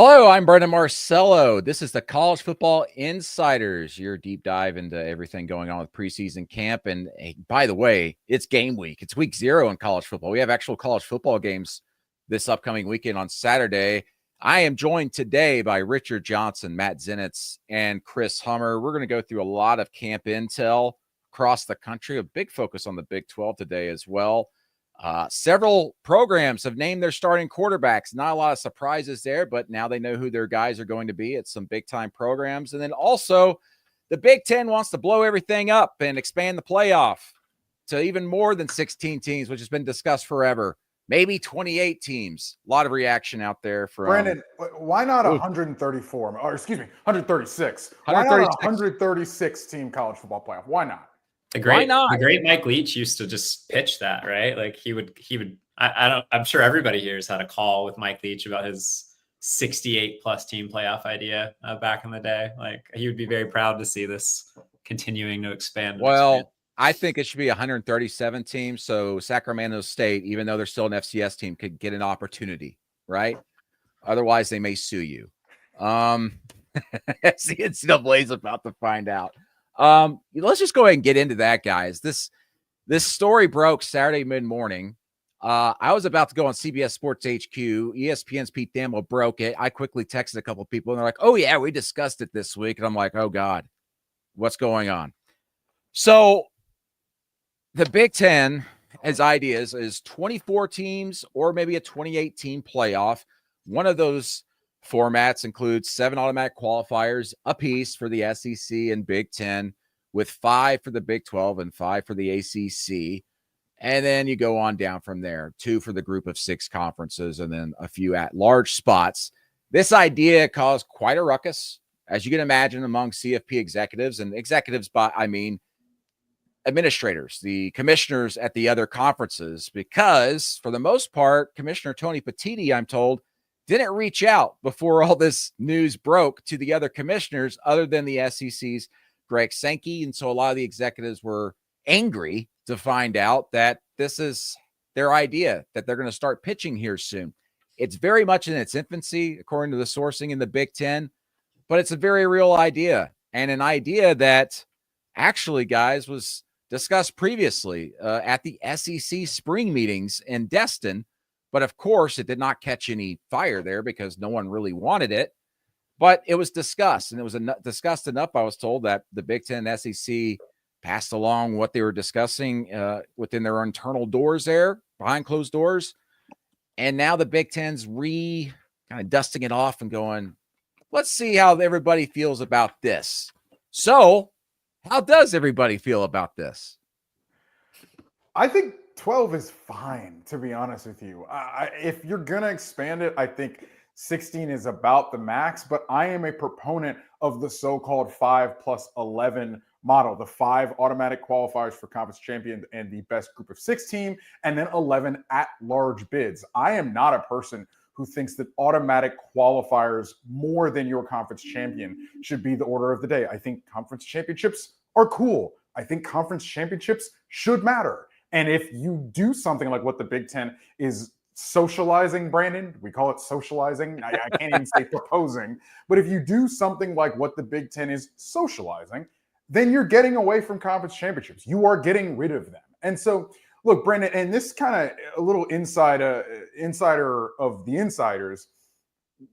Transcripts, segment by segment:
Hello, I'm Brendan Marcello. This is the College Football Insiders, your deep dive into everything going on with preseason camp. And hey, by the way, it's game week. It's week 0 in college football. We have actual college football games this upcoming weekend on Saturday. I am joined today by Richard Johnson, Matt Zenitz, and Chris Hummer. We're going to go through a lot of camp intel across the country, a big focus on the Big 12 today as well. Several programs have named their starting quarterbacks. Not a lot of surprises there, but now they know who their guys are going to be at some big-time programs. And then also, the Big 10 wants to blow everything up and expand the playoff to even more than 16 teams, which has been discussed forever. Maybe 28 teams. A lot of reaction out there from Brandon. Why not 134? Or excuse me, 136. Why not a 136 team college football playoff? Why not? The great Mike Leach used to just pitch that, right? Like he would. I'm sure everybody here has had a call with Mike Leach about his 68 plus team playoff idea back in the day. Like he would be very proud to see this continuing to expand. Well, I think it should be 137 teams. So Sacramento State, even though they're still an FCS team, could get an opportunity, right? Otherwise, they may sue you. The NCAA is about to find out. Let's just go ahead and get into that, guys. This story broke Saturday mid-morning. I was about to go on CBS Sports HQ. ESPN's Pete Thamel broke it. I quickly texted a couple of people, and they're like, oh, yeah, we discussed it this week. And I'm like, oh, God, what's going on? So the Big Ten, as ideas, is 24 teams or maybe a 28-team playoff. One of those formats includes 7 automatic qualifiers apiece for the SEC and Big Ten, with 5 for the Big 12 and 5 for the ACC. And then you go on down from there, 2 for the group of 6 conferences, and then a few at-large spots. This idea caused quite a ruckus, as you can imagine, among CFP executives. And executives, by I mean administrators, the commissioners at the other conferences, because for the most part, Commissioner Tony Petitti, I'm told, didn't reach out before all this news broke to the other commissioners other than the SEC's Greg Sankey. And so a lot of the executives were angry to find out that this is their idea that they're going to start pitching here soon. It's very much in its infancy, according to the sourcing in the Big Ten, but it's a very real idea, and an idea that actually, guys, was discussed previously at the SEC spring meetings in Destin. But of course, it did not catch any fire there because no one really wanted it. But it was discussed, and it was discussed enough, I was told, that the Big Ten and SEC passed along what they were discussing within their internal doors there, behind closed doors. And now the Big Ten's kind of dusting it off and going, let's see how everybody feels about this. So how does everybody feel about this? I think 12 is fine, to be honest with you. If you're going to expand it, I think 16 is about the max, but I am a proponent of the so-called 5+11 model, the 5 automatic qualifiers for conference champion and the best group of 6 team, and then 11 at-large bids. I am not a person who thinks that automatic qualifiers more than your conference champion should be the order of the day. I think conference championships are cool. I think conference championships should matter. And if you do something like what the Big Ten is socializing, Brandon, we call it socializing. I can't even say proposing. But if you do something like what the Big Ten is socializing, then you're getting away from conference championships. You are getting rid of them. And so, look, Brandon, and this kind of a little insider of the insiders,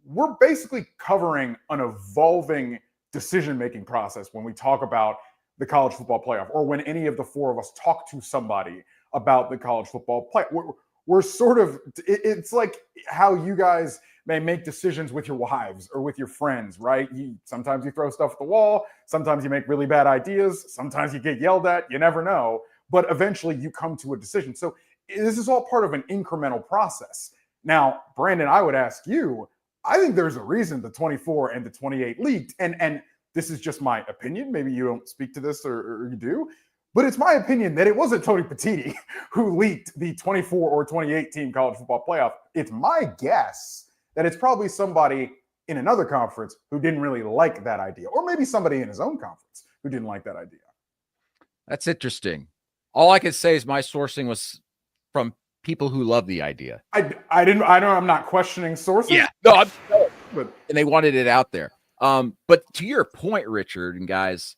we're basically covering an evolving decision-making process when we talk about the college football playoff, or when any of the 4 of us talk to somebody about the college football playoff. We're sort of, it's like how you guys may make decisions with your wives or with your friends, right? Sometimes you throw stuff at the wall. Sometimes you make really bad ideas. Sometimes you get yelled at. You never know. But eventually you come to a decision. So this is all part of an incremental process. Now, Brandon, I would ask you, I think there's a reason the 24 and the 28 leaked. And this is just my opinion. Maybe you don't speak to this or you do. But it's my opinion that it wasn't Tony Petitti who leaked the 24 or 28 team college football playoff. It's my guess that it's probably somebody in another conference who didn't really like that idea, or maybe somebody in his own conference who didn't like that idea. That's interesting. All I could say is my sourcing was from people who love the idea. I know I'm not questioning sources. Yeah, no, but they wanted it out there. But to your point, Richard and guys,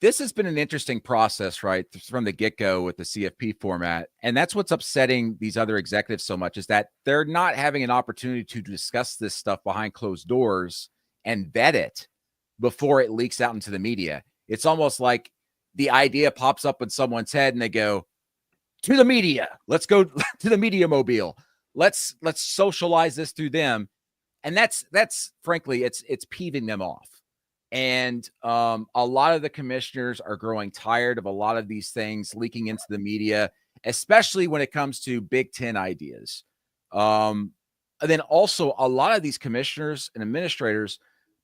this has been an interesting process, right, from the get-go with the CFP format. And that's what's upsetting these other executives so much, is that they're not having an opportunity to discuss this stuff behind closed doors and vet it before it leaks out into the media. It's almost like the idea pops up in someone's head and they go, to the media, let's go to the media mobile. Let's socialize this through them. And that's frankly, it's peeving them off. And a lot of the commissioners are growing tired of a lot of these things leaking into the media, especially when it comes to Big Ten ideas. And then also a lot of these commissioners and administrators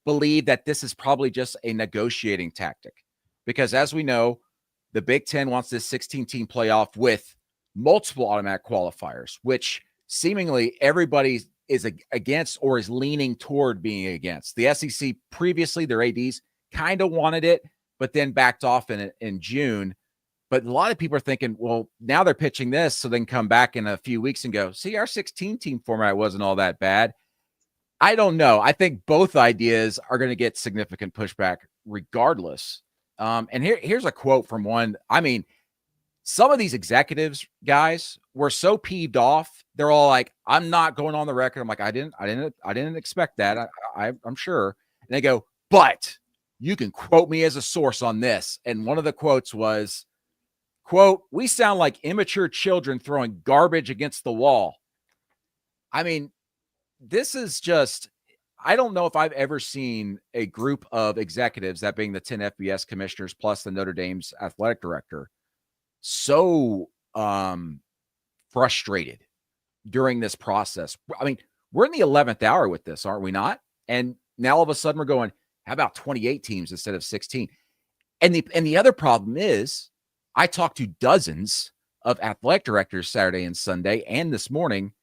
believe that this is probably just a negotiating tactic, because as we know, the Big Ten wants this 16-team playoff with multiple automatic qualifiers, which seemingly everybody is against or is leaning toward being against. The SEC previously, their ADs kind of wanted it, but then backed off in June. But a lot of people are thinking, well, now they're pitching this, so they can come back in a few weeks and go, see, our 16-team format wasn't all that bad. I don't know. I think both ideas are going to get significant pushback regardless. And here's a quote from one. I mean, some of these executives, guys, were so peeved off. They're all like, I'm not going on the record. I'm like, I didn't expect that. I'm sure. And they go, but you can quote me as a source on this. And one of the quotes was, quote, we sound like immature children throwing garbage against the wall. I mean, this is just, I don't know if I've ever seen a group of executives, that being the 10 FBS commissioners plus the Notre Dame's athletic director, so frustrated during this process. I mean, we're in the 11th hour with this, aren't we not? And now all of a sudden we're going, how about 28 teams instead of 16? And the other problem is, I talked to dozens of athletic directors Saturday and Sunday and this morning.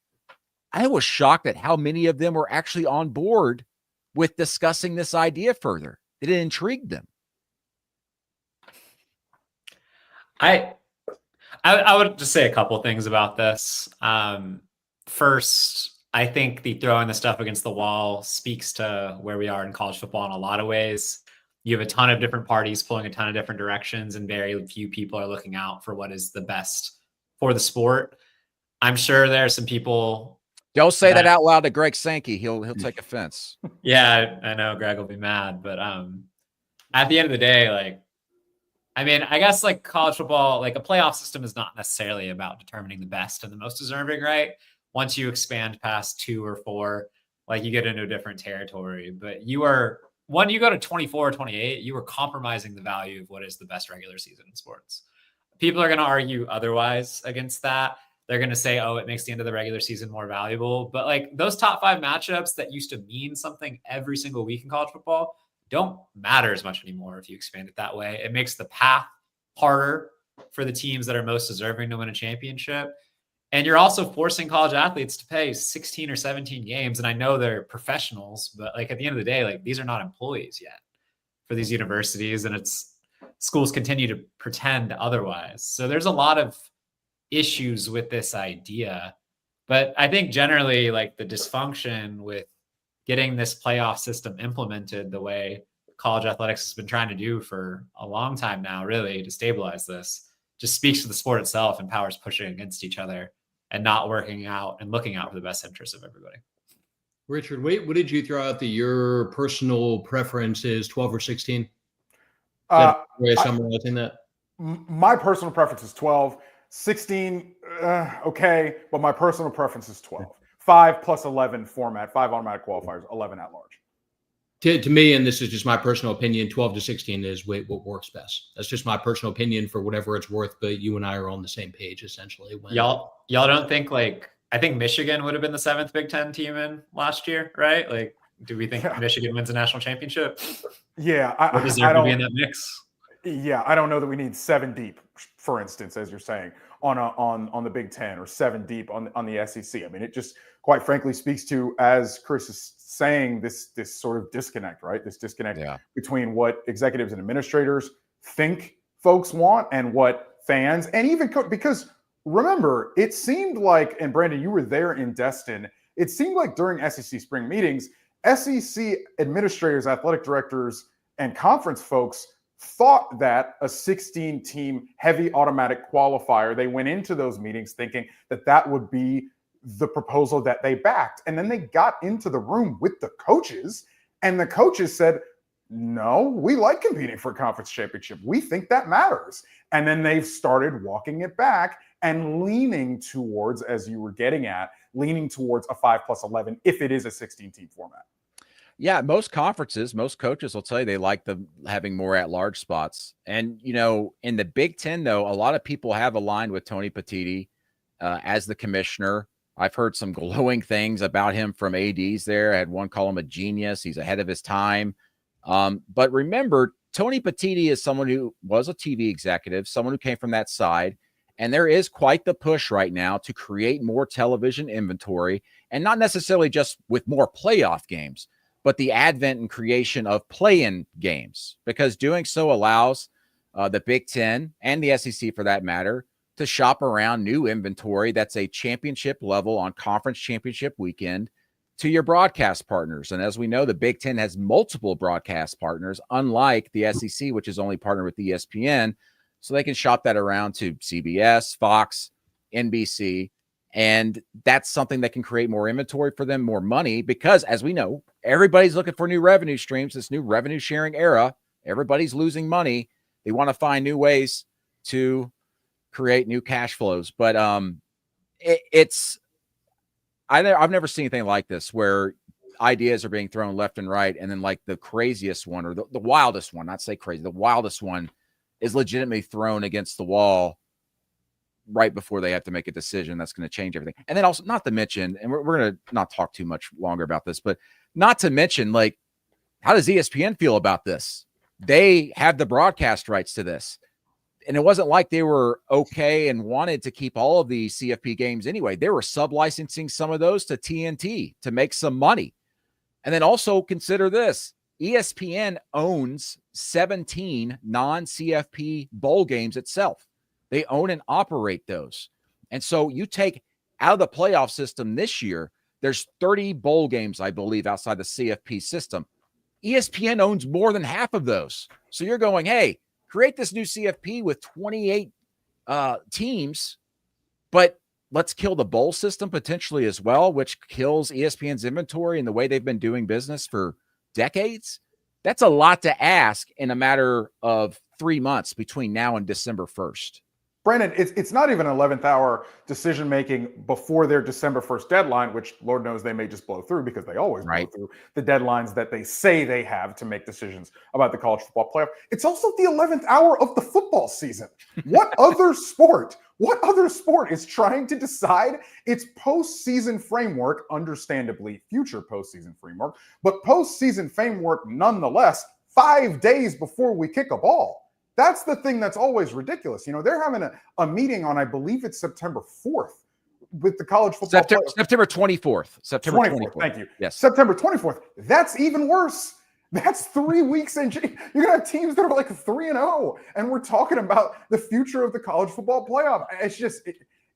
I was shocked at how many of them were actually on board with discussing this idea further. It intrigued them. I would just say a couple of things about this. First, I think the throwing the stuff against the wall speaks to where we are in college football in a lot of ways. You have a ton of different parties pulling a ton of different directions, and very few people are looking out for what is the best for the sport. I'm sure there are some people. Don't say that out loud to Greg Sankey. He'll take offense. Yeah, I know Greg will be mad, but at the end of the day, like, I mean, I guess like college football, like a playoff system is not necessarily about determining the best and the most deserving, right? Once you expand past 2 or 4, like you get into a different territory. But when you go to 24 or 28, you are compromising the value of what is the best regular season in sports. People are going to argue otherwise against that. They're going to say, oh, it makes the end of the regular season more valuable. But like those top 5 matchups that used to mean something every single week in college football don't matter as much anymore if you expand it that way. It makes the path harder for the teams that are most deserving to win a championship. And you're also forcing college athletes to pay 16 or 17 games. And I know they're professionals, but like at the end of the day, like these are not employees yet for these universities, and schools continue to pretend otherwise. So there's a lot of issues with this idea, but I think generally like the dysfunction with getting this playoff system implemented the way college athletics has been trying to do for a long time now, really, to stabilize this, just speaks to the sport itself and powers pushing against each other and not working out and looking out for the best interests of everybody. Richard, what did you throw out that your personal preference is, 12 or 16? Way of summarizing that? My personal preference is 12. 16, okay, but my personal preference is 12. 5 plus 11 format, 5 automatic qualifiers, 11 at large. To me, and this is just my personal opinion, 12 to 16 is what works best. That's just my personal opinion for whatever it's worth, but you and I are on the same page, essentially. Y'all don't think, like, I think Michigan would have been the 7th Big Ten team in last year, right? Like, do we think Michigan wins a national championship? Yeah. Or deserve to be in that mix? Yeah, I don't know that we need 7 deep, for instance, as you're saying, on the Big Ten, or 7 deep on the SEC. I mean, it just quite frankly speaks to, as Chris is saying, this sort of disconnect, right? This disconnect between what executives and administrators think folks want and what fans, and even because remember, it seemed like, and Brandon, you were there in Destin, it seemed like during SEC spring meetings, SEC administrators, athletic directors, and conference folks thought that a 16-team heavy automatic qualifier, they went into those meetings thinking that that would be the proposal that they backed. And then they got into the room with the coaches, and the coaches said, no, we like competing for a conference championship. We think that matters. And then they've started walking it back and leaning towards, as you were getting at, leaning towards a 5+11 if it is a 16-team format. Yeah, most conferences, most coaches will tell you they like having more at-large spots. And, you know, in the Big Ten, though, a lot of people have aligned with Tony Petitti as the commissioner. I've heard some glowing things about him from ADs there. I had one call him a genius. He's ahead of his time. But remember, Tony Petitti is someone who was a TV executive, someone who came from that side. And there is quite the push right now to create more television inventory, and not necessarily just with more playoff games, but the advent and creation of play-in games, because doing so allows the Big Ten and the SEC, for that matter, to shop around new inventory that's a championship level on conference championship weekend to your broadcast partners. And as we know, the Big Ten has multiple broadcast partners, unlike the SEC, which is only partnered with ESPN. So they can shop that around to CBS, Fox, NBC. And that's something that can create more inventory for them, more money, because as we know, everybody's looking for new revenue streams, this new revenue sharing era. Everybody's losing money. They want to find new ways to create new cash flows. But I've never seen anything like this, where ideas are being thrown left and right. And then like the craziest one, or the wildest one, not say crazy, the wildest one is legitimately thrown against the wall right before they have to make a decision that's going to change everything. And then also, not to mention, and we're going to not talk too much longer about this, but not to mention, like, how does ESPN feel about this? They have the broadcast rights to this. And it wasn't like they were okay and wanted to keep all of the CFP games anyway. They were sub-licensing some of those to TNT to make some money. And then also consider this. ESPN owns 17 non-CFP bowl games itself. They own and operate those. And so you take out of the playoff system this year, there's 30 bowl games, I believe, outside the CFP system. ESPN owns more than half of those. So you're going, hey, create this new CFP with 28 teams, but let's kill the bowl system potentially as well, which kills ESPN's inventory and the way they've been doing business for decades. That's a lot to ask in a matter of 3 months between now and December 1st. Brandon, it's not even 11th hour decision-making before their December 1st deadline, which Lord knows they may just blow through, because they always blow through the deadlines that they say they have to make decisions about the college football playoff. It's also the 11th hour of the football season. What other sport is trying to decide its postseason framework, understandably future postseason framework, but postseason framework nonetheless, 5 days before we kick a ball? That's the thing that's always ridiculous. You know, they're having a meeting on, I believe it's September 4th with the college football. September 24th. September 24th. Thank you. Yes. September 24th. That's even worse. That's 3 weeks. And you're going to have teams that are like 3-0. And we're talking about the future of the college football playoff. It's just,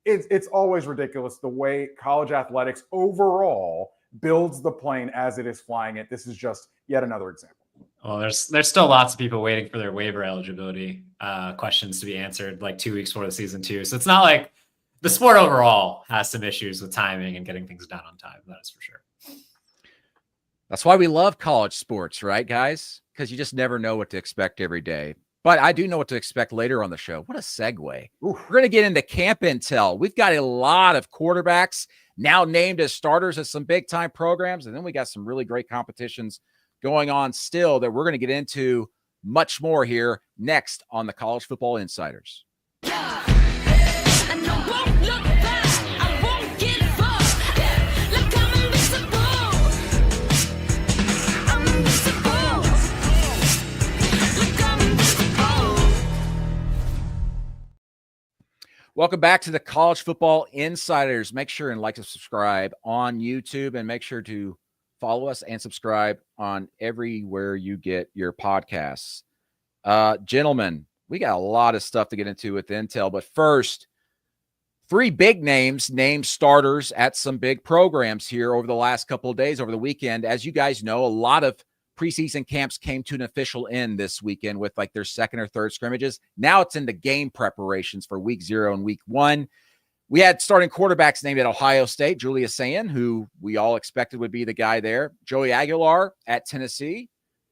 it's always ridiculous the way college athletics overall builds the plane as it is flying it. This is just yet another example. Well, there's still lots of people waiting for their waiver eligibility questions to be answered like 2 weeks before the season too. So it's not like the sport overall has some issues with timing and getting things done on time. That is for sure. That's why we love college sports, right, guys? Because you just never know what to expect every day. But I do know what to expect later on the show. What a segue. Oof. We're going to get into camp intel. We've got a lot of quarterbacks now named as starters at some big time programs. And then we got some really great competitions going on still that we're going to get into much more here next on the College Football Insiders. Welcome back to the College Football Insiders. Make sure and like and subscribe on YouTube, and make sure to follow us and subscribe on everywhere you get your podcasts. Gentlemen, we got a lot of stuff to get into with Intel, but first, Three big names named starters at some big programs here over the last couple of days, over the weekend. As you guys know, a lot of preseason camps came to an official end this weekend with like their second or third scrimmages. Now it's into game preparations for week 0 and week 1. We had starting quarterbacks named at Ohio State, Julius Sayin, who we all expected would be the guy there, Joey Aguilar at Tennessee,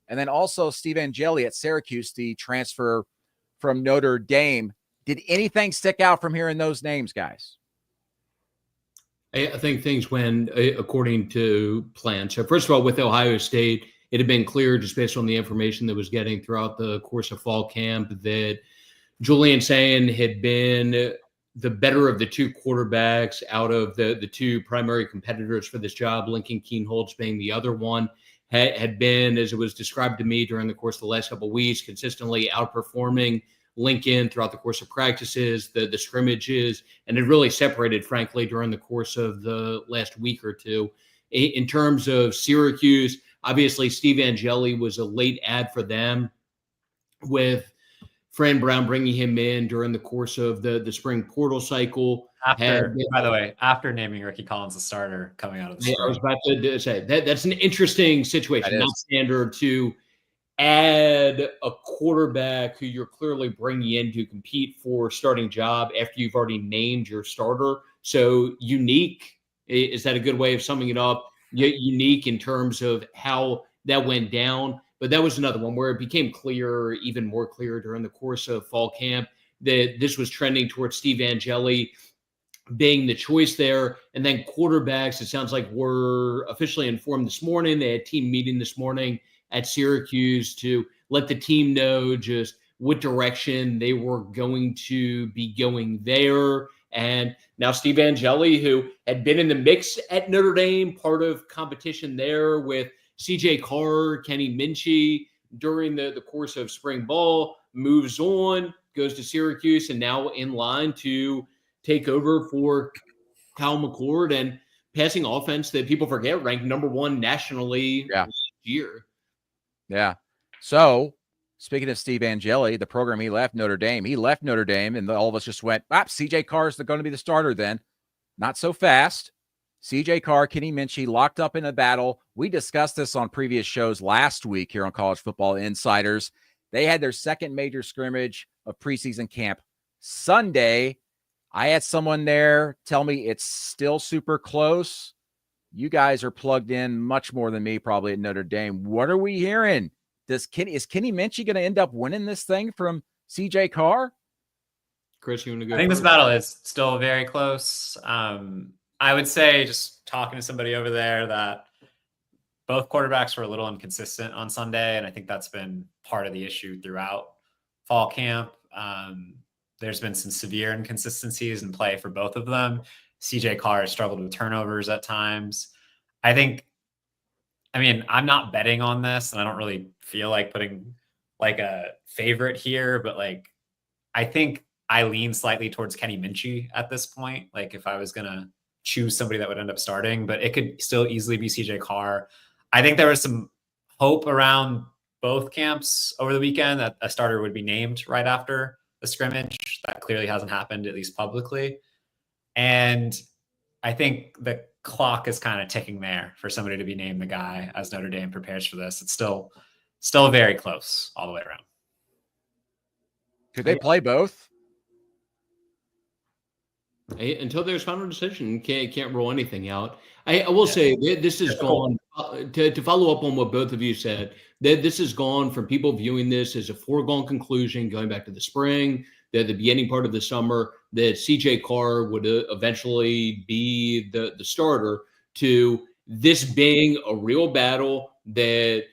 and then also Steve Angeli at Syracuse, the transfer from Notre Dame. Did anything stick out from hearing those names, guys? I think things went according to plan. So first of all, with Ohio State, it had been clear just based on the information that was getting throughout the course of fall camp that Julian Sayin had been the better of the two quarterbacks out of the two primary competitors for this job, Lincoln Kienholz being the other one, had been, as it was described to me during the course of the last couple of weeks, consistently outperforming Lincoln throughout the course of practices, the scrimmages, and it really separated, frankly, during the course of the last week or two. In terms of Syracuse, obviously Steve Angeli was a late add for them, with Fran Brown bringing him in during the course of the spring portal cycle. By the way, after naming Ricky Collins the starter coming out of the spring. I was about to say that's an interesting situation. Not standard to add a quarterback who you're clearly bringing in to compete for starting job after you've already named your starter. So unique, is that a good way of summing it up? Unique in terms of how that went down. But that was another one where it became clear, even more clear during the course of fall camp, that this was trending towards Steve Angeli being the choice there. And then quarterbacks, it sounds like were officially informed this morning. They had a team meeting this morning at Syracuse to let the team know just what direction they were going to be going there. And now Steve Angeli, who had been in the mix at Notre Dame, part of competition there with CJ Carr, Kenny Minchie during the course of spring ball, moves on, goes to Syracuse, and now in line to take over for Kyle McCord and passing offense that people forget ranked number 1 nationally this year. Yeah. So speaking of Steve Angeli, the program he left Notre Dame, and all of us just went, CJ Carr is going to be the starter then. Not so fast. CJ Carr, Kenny Minchie locked up in a battle. We discussed this on previous shows last week here on College Football Insiders. They had their second major scrimmage of preseason camp Sunday. I had someone there tell me it's still super close. You guys are plugged in much more than me probably at Notre Dame. What are we hearing? Is Kenny Minchie going to end up winning this thing from CJ Carr? Chris, you want to go? I think this battle is still very close. I would say, just talking to somebody over there, that both quarterbacks were a little inconsistent on Sunday, and I think that's been part of the issue throughout fall camp. There's been some severe inconsistencies in play for both of them. CJ Carr has struggled with turnovers at times. I'm not betting on this, and I don't really feel like putting like a favorite here, but like, I think I lean slightly towards Kenny Minchie at this point. Like, if I was going to choose somebody that would end up starting, but it could still easily be CJ Carr. I think there was some hope around both camps over the weekend that a starter would be named right after the scrimmage. That clearly hasn't happened, at least publicly. And I think the clock is kind of ticking there for somebody to be named the guy as Notre Dame prepares for this. It's still very close all the way around. Could they play both? Until there's final decision, can't rule anything out. I will say this has gone to follow up on what both of you said. That this has gone from people viewing this as a foregone conclusion, going back to the spring, the beginning part of the summer, that CJ Carr would eventually be the starter, to this being a real battle that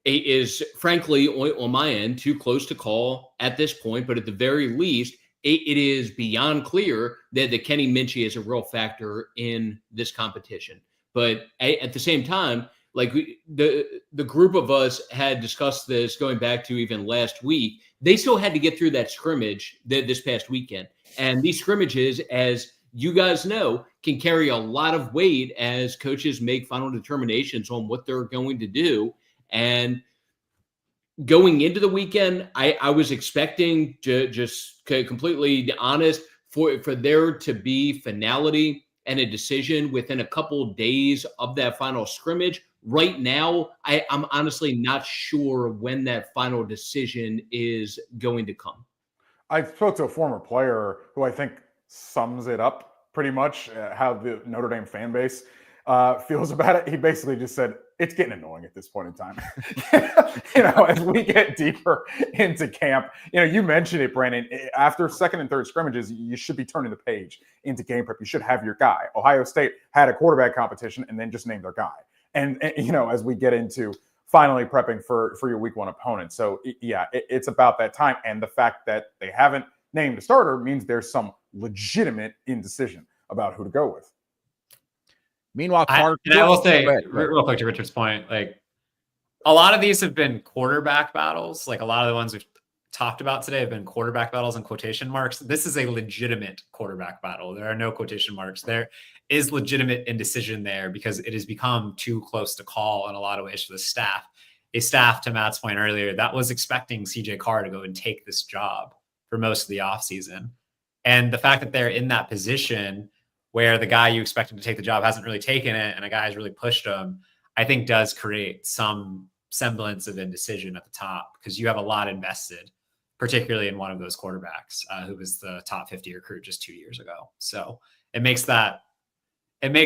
is, frankly, on my end, too close to call at this point. But at the very least, it is beyond clear that Kenny Minchie is a real factor in this competition. But at the same time, like the group of us had discussed this going back to even last week, they still had to get through that scrimmage this past weekend. And these scrimmages, as you guys know, can carry a lot of weight as coaches make final determinations on what they're going to do. And going into the weekend, I was expecting, to just completely honest, for there to be finality and a decision within a couple of days of that final scrimmage. Right now, I'm honestly not sure when that final decision is going to come. I spoke to a former player who I think sums it up pretty much, how the Notre Dame fan base feels about it. He basically just said, it's getting annoying at this point in time. As we get deeper into camp, you mentioned it, Brandon, after second and third scrimmages, you should be turning the page into game prep. You should have your guy. Ohio State had a quarterback competition and then just named their guy. And as we get into finally prepping for your week one opponent. So yeah, it's about that time. And the fact that they haven't named a starter means there's some legitimate indecision about who to go with. Meanwhile, I will say real quick to Richard's point, like a lot of these have been quarterback battles. Like a lot of the ones we've talked about today have been quarterback battles and quotation marks. This is a legitimate quarterback battle. There are no quotation marks. There is legitimate indecision there because it has become too close to call in a lot of ways for the staff. A staff, to Matt's point earlier, that was expecting CJ Carr to go and take this job for most of the offseason. And the fact that they're in that position where the guy you expected to take the job hasn't really taken it and a guy has really pushed him, I think does create some semblance of indecision at the top because you have a lot invested, particularly in one of those quarterbacks who was the top 50 recruit just 2 years ago. So it makes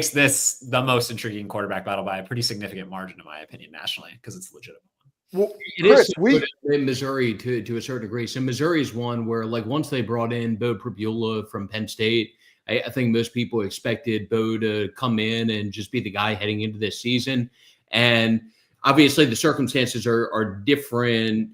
this the most intriguing quarterback battle by a pretty significant margin, in my opinion, nationally, because it's legitimate. Well, it is in Missouri to a certain degree. So Missouri is one where, like, once they brought in Bo Pribula from Penn State, I think most people expected Bo to come in and just be the guy heading into this season. And obviously the circumstances are different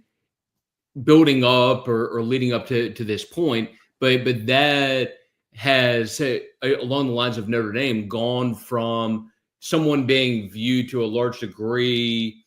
building up or leading up to this point. But that has, along the lines of Notre Dame, gone from someone being viewed to a large degree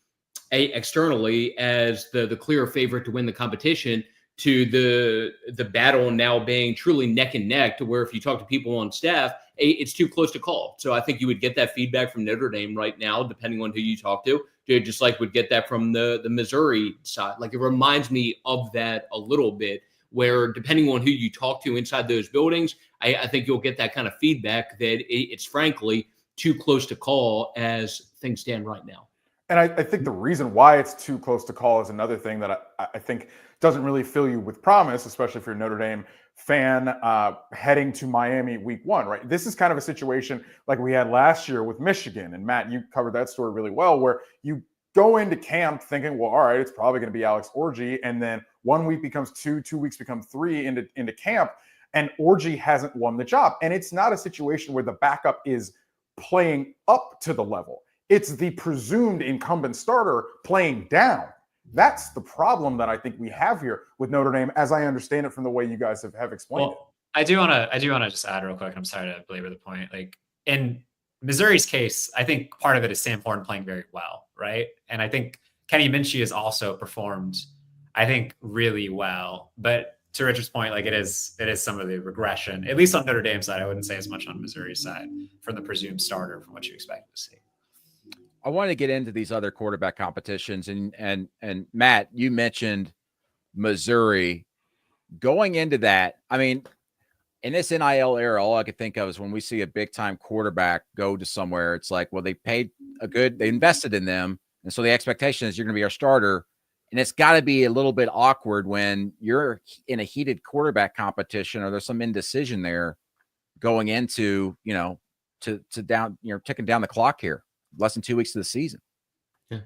externally as the clear favorite to win the competition to the battle now being truly neck and neck, to where if you talk to people on staff, it's too close to call. So I think you would get that feedback from Notre Dame right now, depending on who you talk to, just like would get that from the Missouri side. Like, it reminds me of that a little bit, where depending on who you talk to inside those buildings, I think you'll get that kind of feedback that it's frankly too close to call as things stand right now. And I think the reason why it's too close to call is another thing that I think doesn't really fill you with promise, especially if you're a Notre Dame fan heading to Miami week one, right? This is kind of a situation like we had last year with Michigan. And Matt, you covered that story really well, where you go into camp thinking, well, all right, it's probably going to be Alex Orji. And then 1 week becomes 2 weeks become 3 into camp, and Orji hasn't won the job. And it's not a situation where the backup is playing up to the level. It's the presumed incumbent starter playing down. That's the problem that I think we have here with Notre Dame, as I understand it from the way you guys have explained it. I do want to just add real quick, and I'm sorry to belabor the point. Like, in Missouri's case, I think part of it is Sam Horn playing very well, right? And I think Kenny Minchie has also performed, I think, really well. But to Richard's point, like, it is some of the regression, at least on Notre Dame's side. I wouldn't say as much on Missouri's side from the presumed starter from what you expect to see. I want to get into these other quarterback competitions, and Matt, you mentioned Missouri. Going into that, I mean, in this NIL era, all I could think of is when we see a big time quarterback go to somewhere, it's like, well, they invested in them, and so the expectation is you're going to be our starter, and it's got to be a little bit awkward when you're in a heated quarterback competition or there's some indecision there going into, ticking down the clock here. Less than 2 weeks of the season. Yeah.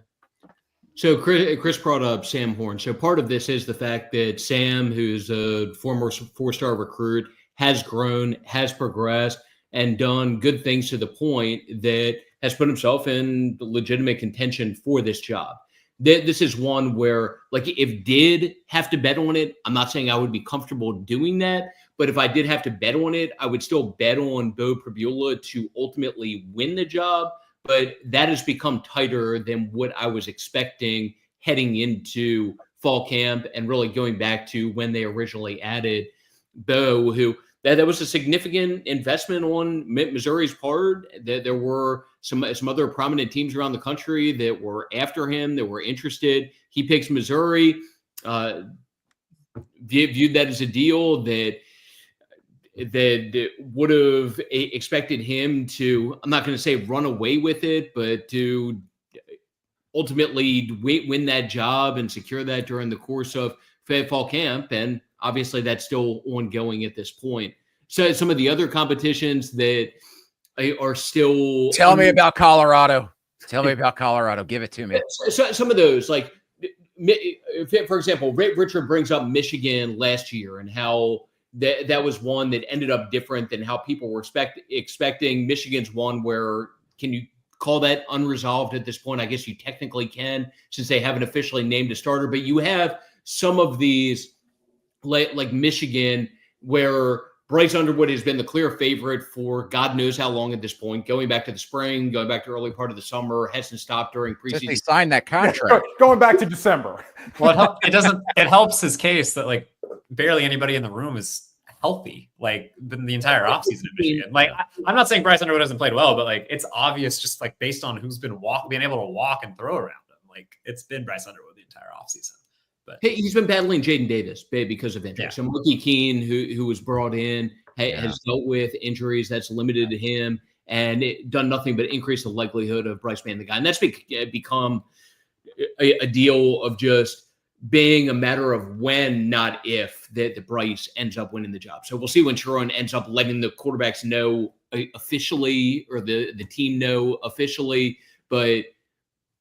So Chris brought up Sam Horn. So part of this is the fact that Sam, who's a former 4-star recruit, has grown, has progressed, and done good things to the point that has put himself in legitimate contention for this job. This is one where, like, if did have to bet on it, I'm not saying I would be comfortable doing that, but if I did have to bet on it, I would still bet on Bo Pribula to ultimately win the job. But that has become tighter than what I was expecting heading into fall camp, and really going back to when they originally added Bo, who that was a significant investment on Missouri's part. There were some other prominent teams around the country that were after him, that were interested. He picks Missouri, viewed that as a deal that that would have expected him to, I'm not going to say run away with it, but to ultimately win that job and secure that during the course of fall camp. And obviously that's still ongoing at this point. So some of the other competitions that are still. Tell me about Colorado. Tell me about Colorado. Give it to me. So some of those, like, for example, Richard brings up Michigan last year and how that was one that ended up different than how people were expecting. Michigan's one where, can you call that unresolved at this point? I guess you technically can, since they haven't officially named a starter. But you have some of these, like Michigan, where Bryce Underwood has been the clear favorite for God knows how long at this point, going back to the spring, going back to early part of the summer, hasn't stopped during preseason. They signed that contract. Going back to December. Well, it helps his case that like barely anybody in the room is healthy, like the entire offseason in Michigan. Like, I'm not saying Bryce Underwood hasn't played well, but like it's obvious just like based on who's been being able to walk and throw around him. Like, it's been Bryce Underwood the entire offseason. But he's been battling Jaden Davis because of injury. Yeah. So Mookie Keene, who was brought in, has dealt with injuries that's limited to him, and it done nothing but increase the likelihood of Bryce being the guy. And that's become a deal of just being a matter of when, not if, that Bryce ends up winning the job. So we'll see when Sharon ends up letting the quarterbacks know officially, or the team know officially. But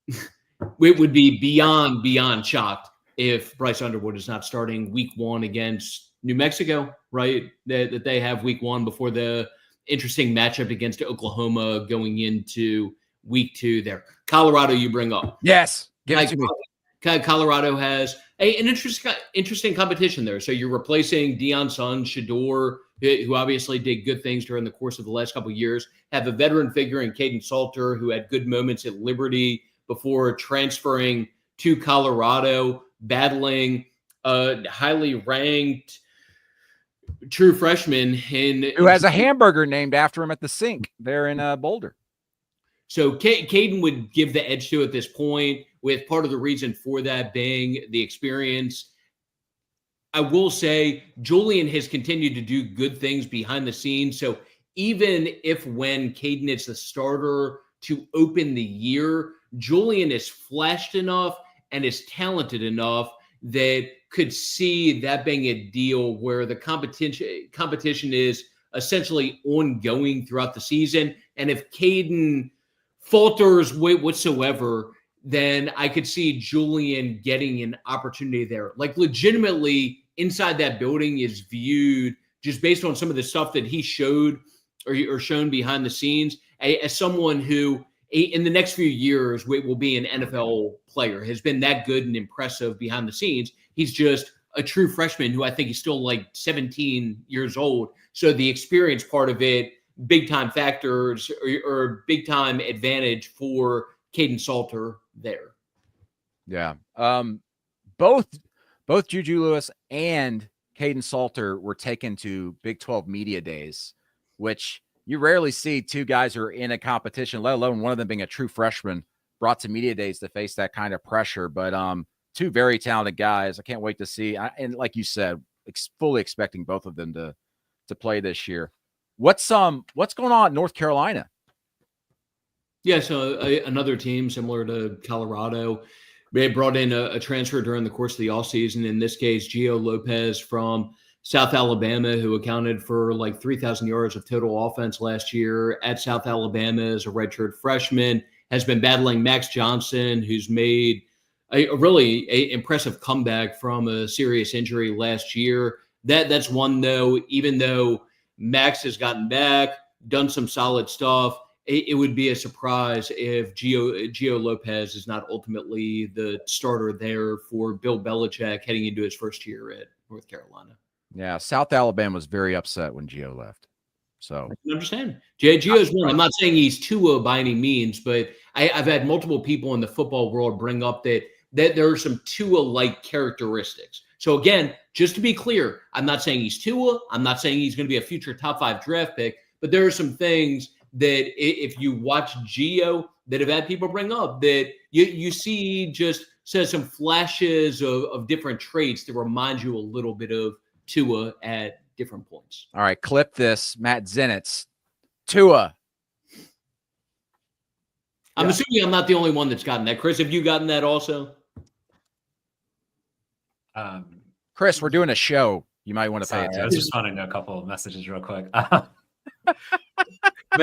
it would be beyond shocked if Bryce Underwood is not starting week 1 against New Mexico, right? That they have week 1 before the interesting matchup against Oklahoma going into week 2 there. Colorado, you bring up. Yes. Give it to me. Colorado has an interesting competition there. So you're replacing Deion's son, Shedeur, who obviously did good things during the course of the last couple of years. Have a veteran figure in Caden Salter, who had good moments at Liberty before transferring to Colorado, battling a highly ranked true freshman who has a hamburger named after him at the sink there in Boulder. So Caden would give the edge to at this point, with part of the reason for that being the experience. I will say Julian has continued to do good things behind the scenes. So even if when Caden is the starter to open the year, Julian is flashed enough and is talented enough that could see that being a deal where the competition is essentially ongoing throughout the season. And if Caden falters whatsoever, then I could see Julian getting an opportunity there. Like, legitimately inside that building is viewed, just based on some of the stuff that he showed or shown behind the scenes, as someone who in the next few years will be an NFL player, has been that good and impressive behind the scenes. He's just a true freshman who I think is still like 17 years old. So the experience part of it, big time factors or big time advantage for Caden Salter there. Yeah. Both Juju Lewis and Caden Salter were taken to Big 12 media days, which you rarely see two guys who are in a competition, let alone one of them being a true freshman, brought to media days to face that kind of pressure. But two very talented guys. I can't wait to see. And like you said, fully expecting both of them to play this year. What's going on in North Carolina? Yeah, so another team similar to Colorado. They brought in a transfer during the course of the offseason. In this case, Gio Lopez from South Alabama, who accounted for like 3,000 yards of total offense last year at South Alabama as a redshirt freshman, has been battling Max Johnson, who's made a really impressive comeback from a serious injury last year. That's one, though, even though Max has gotten back, done some solid stuff, it would be a surprise if Gio Lopez is not ultimately the starter there for Bill Belichick heading into his first year at North Carolina. Yeah, South Alabama was very upset when Gio left. So I can understand. Gio's one. I'm not saying he's Tua by any means, but I've had multiple people in the football world bring up that there are some Tua-like characteristics. So again, just to be clear, I'm not saying he's Tua. I'm not saying he's going to be a future top 5 draft pick, but there are some things that if you watch Gio that have had people bring up that you see just says some flashes of different traits that remind you a little bit of Tua at different points. All right, clip this. Matt Zenitz. Tua. I'm assuming I'm not the only one that's gotten that. Chris, have you gotten that also? Chris, we're doing a show. You might want to pay Sorry, attention. I was responding to a couple of messages real quick. But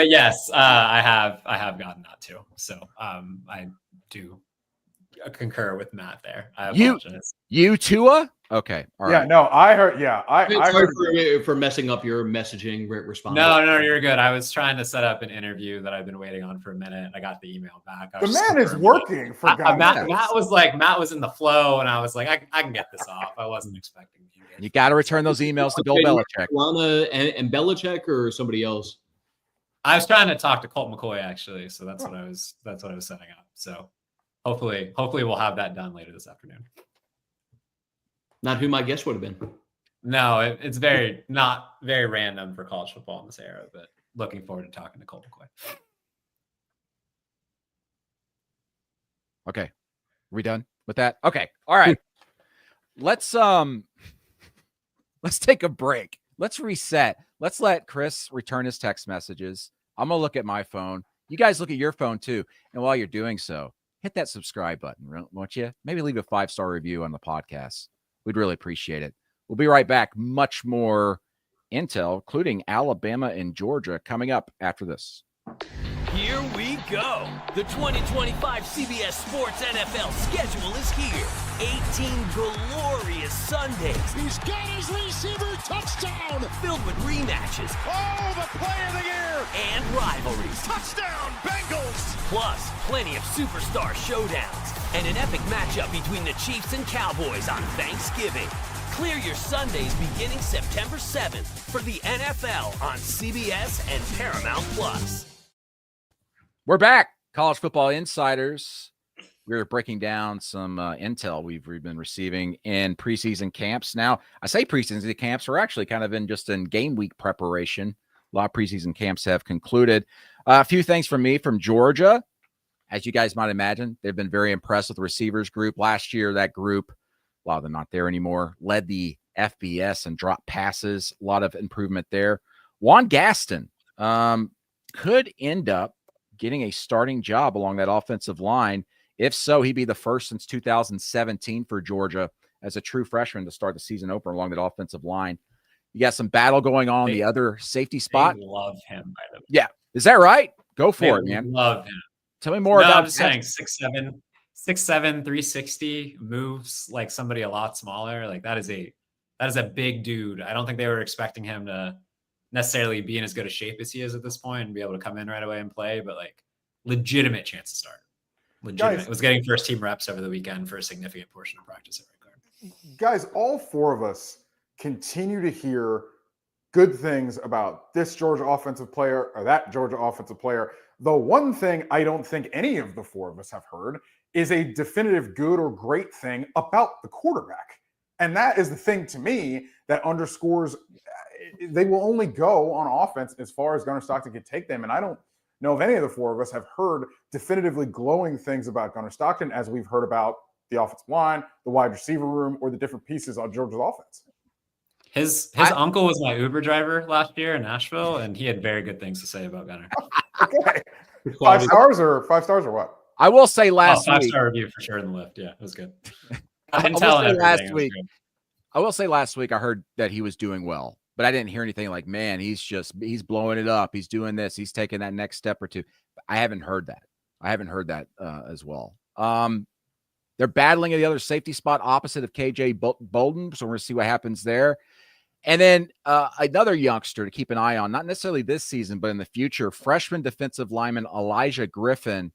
yes, I have gotten that too. So I do concur with Matt there. I apologize. You Tua? Okay. All right. Yeah, no, I heard. Yeah, I Sorry heard for messing up your messaging response. No, you're good. I was trying to set up an interview that I've been waiting on for a minute. I got the email back. the man is working for God. Matt was in the flow, and I was like, I can get this off. I wasn't expecting you. You got to return those emails to Bill Belichick. Lana and Belichick or somebody else? I was trying to talk to Colt McCoy actually, so that's what I was setting up. So hopefully we'll have that done later this afternoon. Not who my guess would have been. No, it's not very random for college football in this era, but looking forward to talking to Colt McCoy. Okay. Are we done with that? Okay. All right. Let's take a break. Let's reset. Let's let Chris return his text messages. I'm going to look at my phone. You guys look at your phone too. And while you're doing so, hit that subscribe button, won't you? Maybe leave a 5-star review on the podcast. We'd really appreciate it. We'll be right back. Much more intel, including Alabama and Georgia, coming up after this. Here we go. The 2025 CBS Sports NFL schedule is here. 18 glorious Sundays. He's got his receiver touchdown. Filled with rematches. Oh, the play of the year. And rivalries. Touchdown, Bengals. Plus, plenty of superstar showdowns. And an epic matchup between the Chiefs and Cowboys on Thanksgiving. Clear your Sundays beginning September 7th for the NFL on CBS and Paramount Plus. We're back. College Football Insiders. We're breaking down some intel we've been receiving in preseason camps. Now, I say preseason camps are actually kind of just in game week preparation. A lot of preseason camps have concluded. A few things from me from Georgia. As you guys might imagine, they've been very impressed with the receivers group. Last year, that group, a lot of them not there anymore, led the FBS and dropped passes. A lot of improvement there. Juan Gaston could end up getting a starting job along that offensive line. If so, he'd be the first since 2017 for Georgia as a true freshman to start the season opener along that offensive line. You got some battle going on the other safety spot. They love him, by the way. Yeah. Is that right? Go for it, man. Love him. Tell me more about I'm just saying 6'7", 360, moves like somebody a lot smaller. Like that is a big dude. I don't think they were expecting him to necessarily be in as good a shape as he is at this point and be able to come in right away and play, but like legitimate chance to start. Legitimate. Guys, it was getting first team reps over the weekend for a significant portion of practice at right guard. Guys, all four of us continue to hear good things about this Georgia offensive player or that Georgia offensive player. The one thing I don't think any of the four of us have heard is a definitive good or great thing about the quarterback. And that is the thing to me that underscores they will only go on offense as far as Gunnar Stockton can take them. And I don't know if any of the four of us have heard definitively glowing things about Gunnar Stockton as we've heard about the offensive line, the wide receiver room, or the different pieces on Georgia's offense. His uncle was my Uber driver last year in Nashville, and he had very good things to say about Gunnar. Okay. 5 stars or what? I will say last week. 5-star review for sure in the lift. Yeah, it was good. I will say last week I heard that he was doing well, but I didn't hear anything like, man, he's blowing it up. He's doing this. He's taking that next step or two. I haven't heard that. As well. They're battling at the other safety spot opposite of KJ Bolden. So we're going to see what happens there. And then another youngster to keep an eye on, not necessarily this season, but in the future, freshman defensive lineman Elijah Griffin.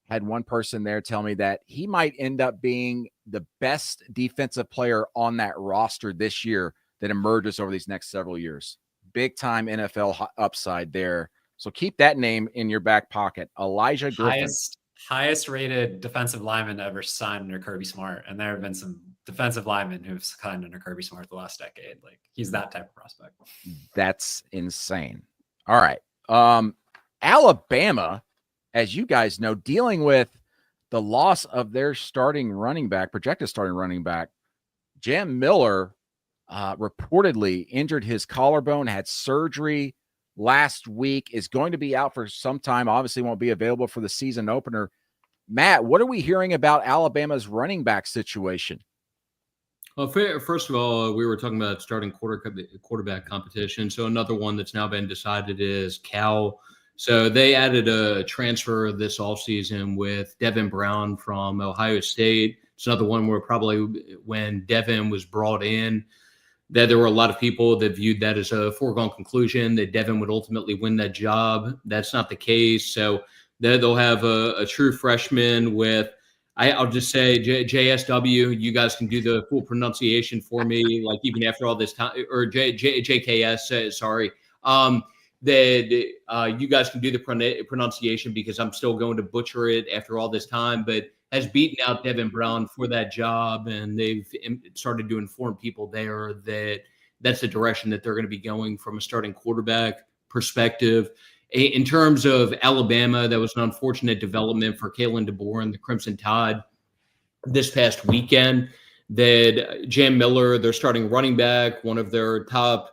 Had one person there tell me that he might end up being the best defensive player on that roster this year that emerges over these next several years. Big time NFL upside there. So keep that name in your back pocket. Elijah Griffin. Highest rated defensive lineman ever signed under Kirby Smart. And there have been some defensive linemen who've signed under Kirby Smart the last decade. Like he's that type of prospect. That's insane. All right. Alabama, as you guys know, dealing with the loss of their projected starting running back, Jam Miller, reportedly injured his collarbone, had surgery last week, is going to be out for some time. Obviously won't be available for the season opener. Matt, what are we hearing about Alabama's running back situation? Well, first of all, we were talking about starting quarterback competition. So another one that's now been decided is Cal. So they added a transfer this offseason with Devin Brown from Ohio State. It's another one where probably when Devin was brought in, that there were a lot of people that viewed that as a foregone conclusion that Devin would ultimately win that job. That's not the case. So they'll have a true freshman with, I'll just say JSW. You guys can do the full pronunciation for me, like even after all this time, or JKS. Sorry, that you guys can do the pronunciation because I'm still going to butcher it after all this time. But has beaten out Devin Brown for that job, and they've started to inform people there that that's the direction that they're going to be going from a starting quarterback perspective. In terms of Alabama, that was an unfortunate development for Kalen DeBoer and the Crimson Tide this past weekend. That Jam Miller, their starting running back, one of their top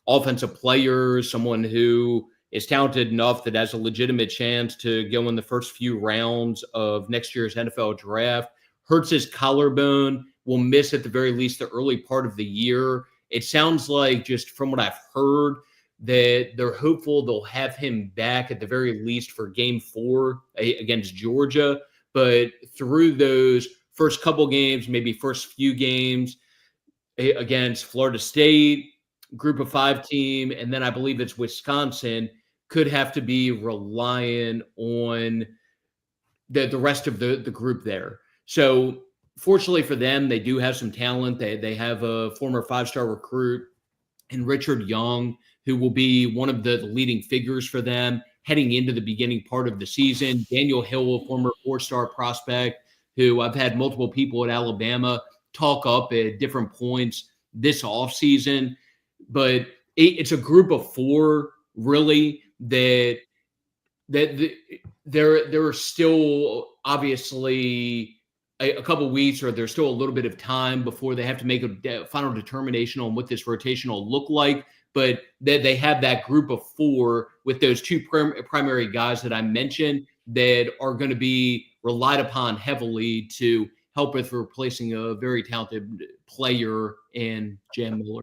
offensive players, someone who is talented enough that has a legitimate chance to go in the first few rounds of next year's NFL draft, hurts his collarbone, will miss at the very least the early part of the year. It sounds like, just from what I've heard, that they're hopeful they'll have him back at the very least for game 4 against Georgia. But through those first couple games, maybe first few games against Florida State, Group of 5 team, and then I believe it's Wisconsin, could have to be relying on the rest of the group there. So fortunately for them, they do have some talent. They have a former 5-star recruit in Richard Young, who will be one of the leading figures for them heading into the beginning part of the season. Daniel Hill, a former 4-star prospect, who I've had multiple people at Alabama talk up at different points this offseason. But it's a group of 4, really, that there are still obviously a couple weeks, or there's still a little bit of time before they have to make a final determination on what this rotation will look like. But they have that group of 4 with those 2 primary guys that I mentioned that are going to be relied upon heavily to help with replacing a very talented player in Jam Miller.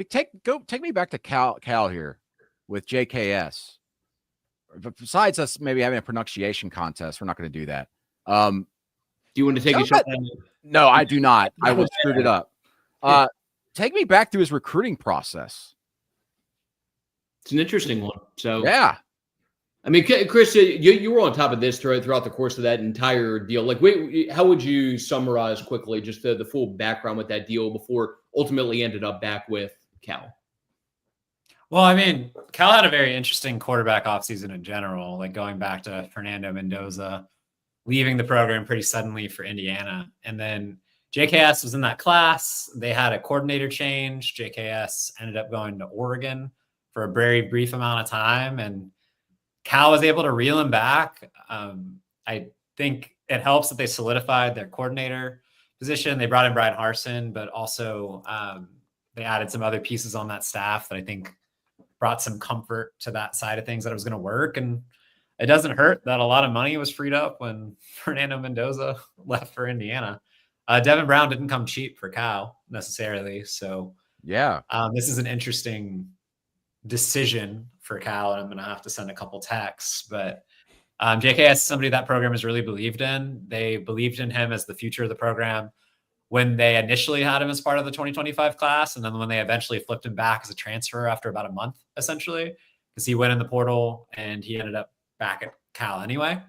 Take me back to Cal here with JKS. Besides us maybe having a pronunciation contest, we're not going to do that. Do you want to take a shot? No, I do not. I will screwed it up. Take me back through his recruiting process. It's an interesting one. So yeah, I mean, Chris, you were on top of this throughout the course of that entire deal. Like, how would you summarize quickly just the full background with that deal before ultimately ended up back with Cal? Well, I mean, Cal had a very interesting quarterback offseason in general, like going back to Fernando Mendoza, leaving the program pretty suddenly for Indiana. And then JKS was in that class. They had a coordinator change. JKS ended up going to Oregon for a very brief amount of time. And Cal was able to reel him back. I think it helps that they solidified their coordinator position. They brought in Brian Harsin, but also they added some other pieces on that staff that I think brought some comfort to that side of things, that it was going to work. And it doesn't hurt that a lot of money was freed up when Fernando Mendoza left for Indiana. Devin Brown didn't come cheap for Cal necessarily. So yeah, this is an interesting decision for Cal, and I'm going to have to send a couple texts. But JKS is somebody that program has really believed in. They believed in him as the future of the program when they initially had him as part of the 2025 class, and then when they eventually flipped him back as a transfer after about a month, essentially, because he went in the portal and he ended up back at Cal anyway.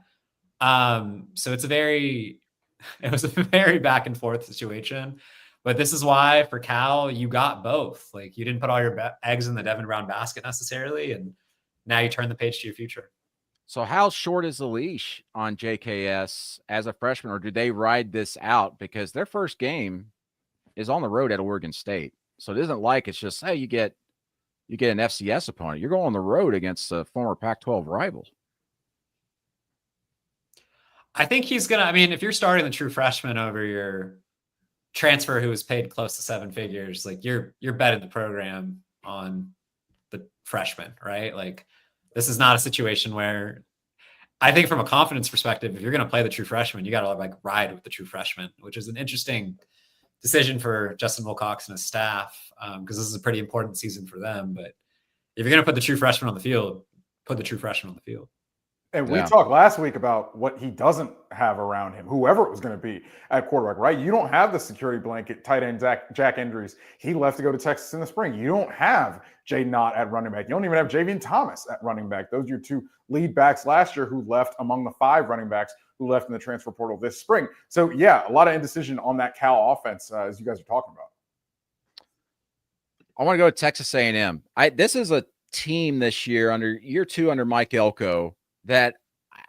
So it was a very back and forth situation. But this is why for Cal, you got both. Like, you didn't put all your eggs in the Devin Brown basket necessarily, and now you turn the page to your future. So how short is the leash on JKS as a freshman, or do they ride this out? Because their first game is on the road at Oregon State. So it isn't like it's just, hey, you get an FCS opponent. You're going on the road against a former Pac-12 rival. I think he's going to, I mean, if you're starting the true freshman over your transfer who was paid close to 7 figures, like you're betting the program on the freshman, right? Like this is not a situation where I think from a confidence perspective, if you're going to play the true freshman, you got to like ride with the true freshman, which is an interesting decision for Justin Wilcox and his staff, because this is a pretty important season for them. But if you're going to put the true freshman on the field, put the true freshman on the field. And we talked last week about what he doesn't have around him, whoever it was going to be at quarterback, right? You don't have the security blanket, tight end Jack Andrews. He left to go to Texas in the spring. You don't have Jay Knott at running back. You don't even have Javian Thomas at running back. Those are your 2 lead backs last year who left among the 5 running backs who left in the transfer portal this spring. So, yeah, a lot of indecision on that Cal offense, as you guys are talking about. I want to go to Texas A&M. This is a team this year year 2 under Mike Elko that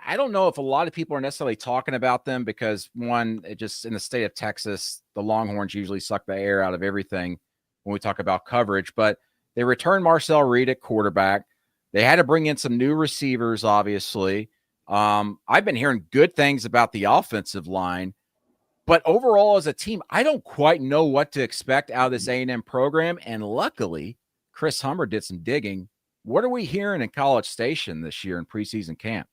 I don't know if a lot of people are necessarily talking about them because, one, it just in the state of Texas, the Longhorns usually suck the air out of everything when we talk about coverage. But they returned Marcel Reed at quarterback. They had to bring in some new receivers, obviously. I've been hearing good things about the offensive line. But overall, as a team, I don't quite know what to expect out of this A&M program. And luckily, Chris Hummer did some digging. What are we hearing in College Station this year in preseason camp?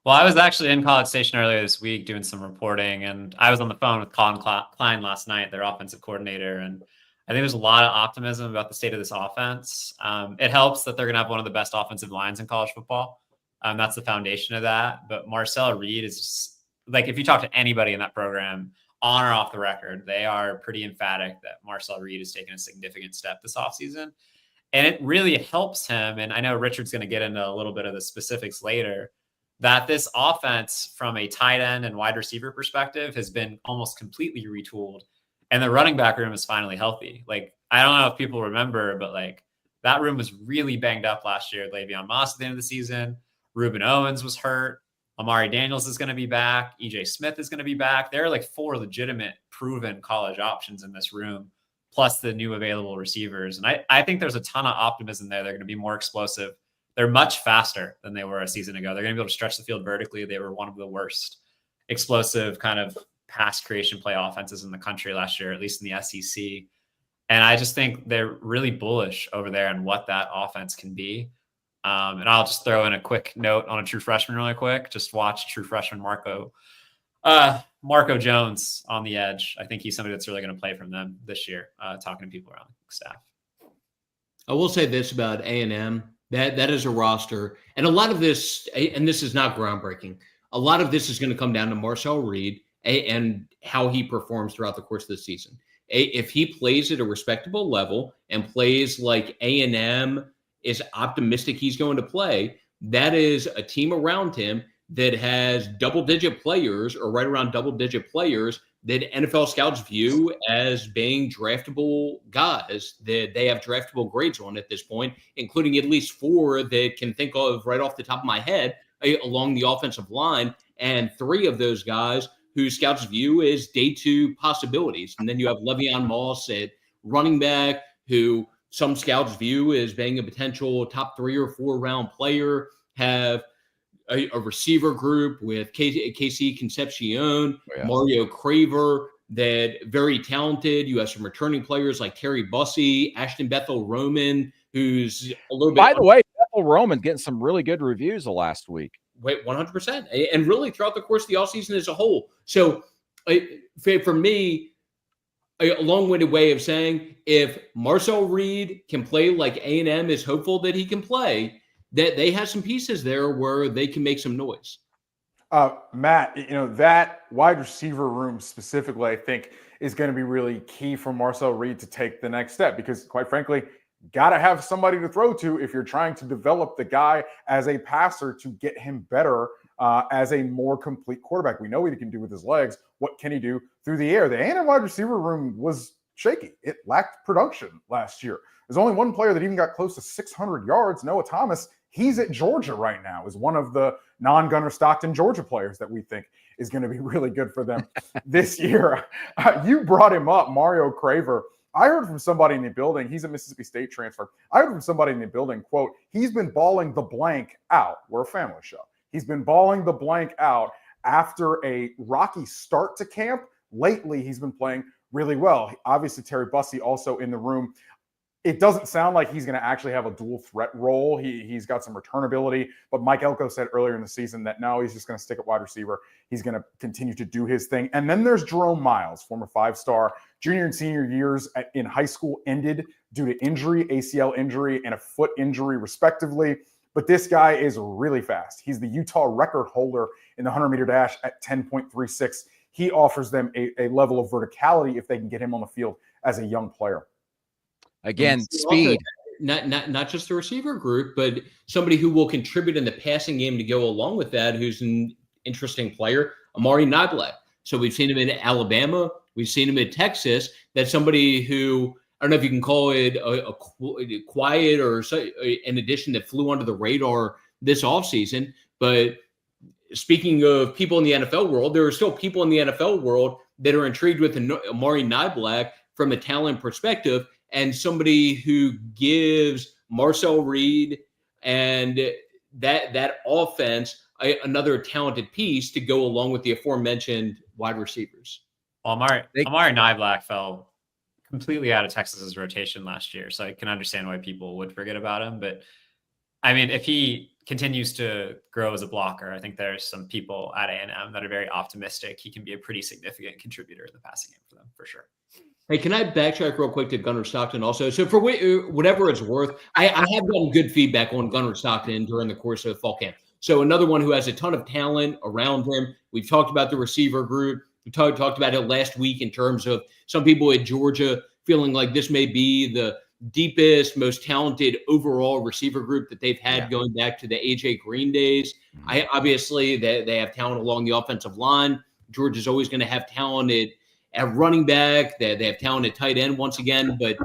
Well, I was actually in College Station earlier this week doing some reporting, and I was on the phone with Colin Klein last night, their offensive coordinator, and I think there's a lot of optimism about the state of this offense. It helps that they're going to have one of the best offensive lines in college football. That's the foundation of that. But Marcel Reed is just, like, if you talk to anybody in that program, on or off the record, they are pretty emphatic that Marcel Reed has taken a significant step this offseason. And it really helps him. And I know Richard's going to get into a little bit of the specifics later, that this offense from a tight end and wide receiver perspective has been almost completely retooled. And the running back room is finally healthy. Like, I don't know if people remember, but like that room was really banged up last year. Le'Veon Moss at the end of the season, Reuben Owens was hurt. Amari Daniels is going to be back. EJ Smith is going to be back. There are like 4 legitimate proven college options in this room, plus the new available receivers. And I think there's a ton of optimism there. They're going to be more explosive. They're much faster than they were a season ago. They're going to be able to stretch the field vertically. They were one of the worst explosive kind of pass creation play offenses in the country last year, at least in the SEC. And I just think they're really bullish over there on what that offense can be. And I'll just throw in a quick note on a true freshman really quick. Just watch true freshman Marco Jones on the edge. I think he's somebody that's really going to play from them this year, talking to people around the staff. I will say this about A&M. That is a roster. And a lot of this, and this is not groundbreaking, a lot of this is going to come down to Marcel Reed and how he performs throughout the course of the season. If he plays at a respectable level and plays like A&M is optimistic he's going to play, that is a team around him that has double-digit players or right around double-digit players that NFL scouts view as being draftable guys that they have draftable grades on at this point, including at least 4 that can think of right off the top of my head along the offensive line, and 3 of those guys who scouts view as day 2 possibilities. And then you have Le'Veon Moss at running back, who some scouts view as being a potential top 3 or 4 round player, have a receiver group with Casey Concepcion, Mario Craver, that very talented. You have some returning players like Terry Bussey, Ashton Bethel Roman, who's a little bit. By the way, Bethel Roman getting some really good reviews the last week. Wait, 100%. And really throughout the course of the offseason as a whole. So for me, a long-winded way of saying, if Marcel Reed can play like A&M is hopeful that he can play, that they have some pieces there where they can make some noise. Matt, that wide receiver room specifically, I think, is going to be really key for Marcel Reed to take the next step because, quite frankly, got to have somebody to throw to if you're trying to develop the guy as a passer to get him better as a more complete quarterback. We know what he can do with his legs. What can he do through the air? The A&M wide receiver room was shaky. It lacked production last year. There's only one player that even got close to 600 yards, Noah Thomas. He's at Georgia right now, is one of the non-Gunnar Stockton Georgia players that we think is going to be really good for them this year. You brought him up, Mario Craver. I heard from somebody in the building, he's a Mississippi State transfer. I heard from somebody in the building, quote, he's been balling the blank out. We're a family show. He's been balling the blank out after a rocky start to camp, lately he's been playing really well. Obviously, Terry Bussey also in the room. It doesn't sound like he's going to actually have a dual threat role. He's got some return ability, but Mike Elko said earlier in the season that no, he's just going to stick at wide receiver. He's going to continue to do his thing. And then there's Jerome Miles, former 5-star. Junior and senior years in high school ended due to injury, ACL injury, and a foot injury, respectively. But this guy is really fast. He's the Utah record holder in the 100-meter dash at 10.36. He offers them a level of verticality if they can get him on the field as a young player. Again, speed. Not just the receiver group, but somebody who will contribute in the passing game to go along with that, who's an interesting player, Amari Niblack. So we've seen him in Alabama. We've seen him in Texas. That's somebody who, I don't know if you can call it a quiet or an addition that flew under the radar this offseason. But speaking of people in the NFL world, there are still people in the NFL world that are intrigued with Amari Niblack from a talent perspective, and somebody who gives Marcel Reed and that offense another talented piece to go along with the aforementioned wide receivers. Well, Amari Niblack fell completely out of Texas's rotation last year, so I can understand why people would forget about him. But I mean, if he continues to grow as a blocker, I think there's some people at A&M that are very optimistic he can be a pretty significant contributor in the passing game for them, for sure. Hey, can I backtrack real quick to Gunnar Stockton also? So for whatever it's worth, I have gotten good feedback on Gunnar Stockton during the course of fall camp. So another one who has a ton of talent around him. We've talked about the receiver group. We talked about it last week in terms of some people at Georgia feeling like this may be the deepest, most talented overall receiver group that they've had going back to the AJ Green days. Obviously, they have talent along the offensive line. Georgia's always going to have talent at running back. They have talent at tight end once again. But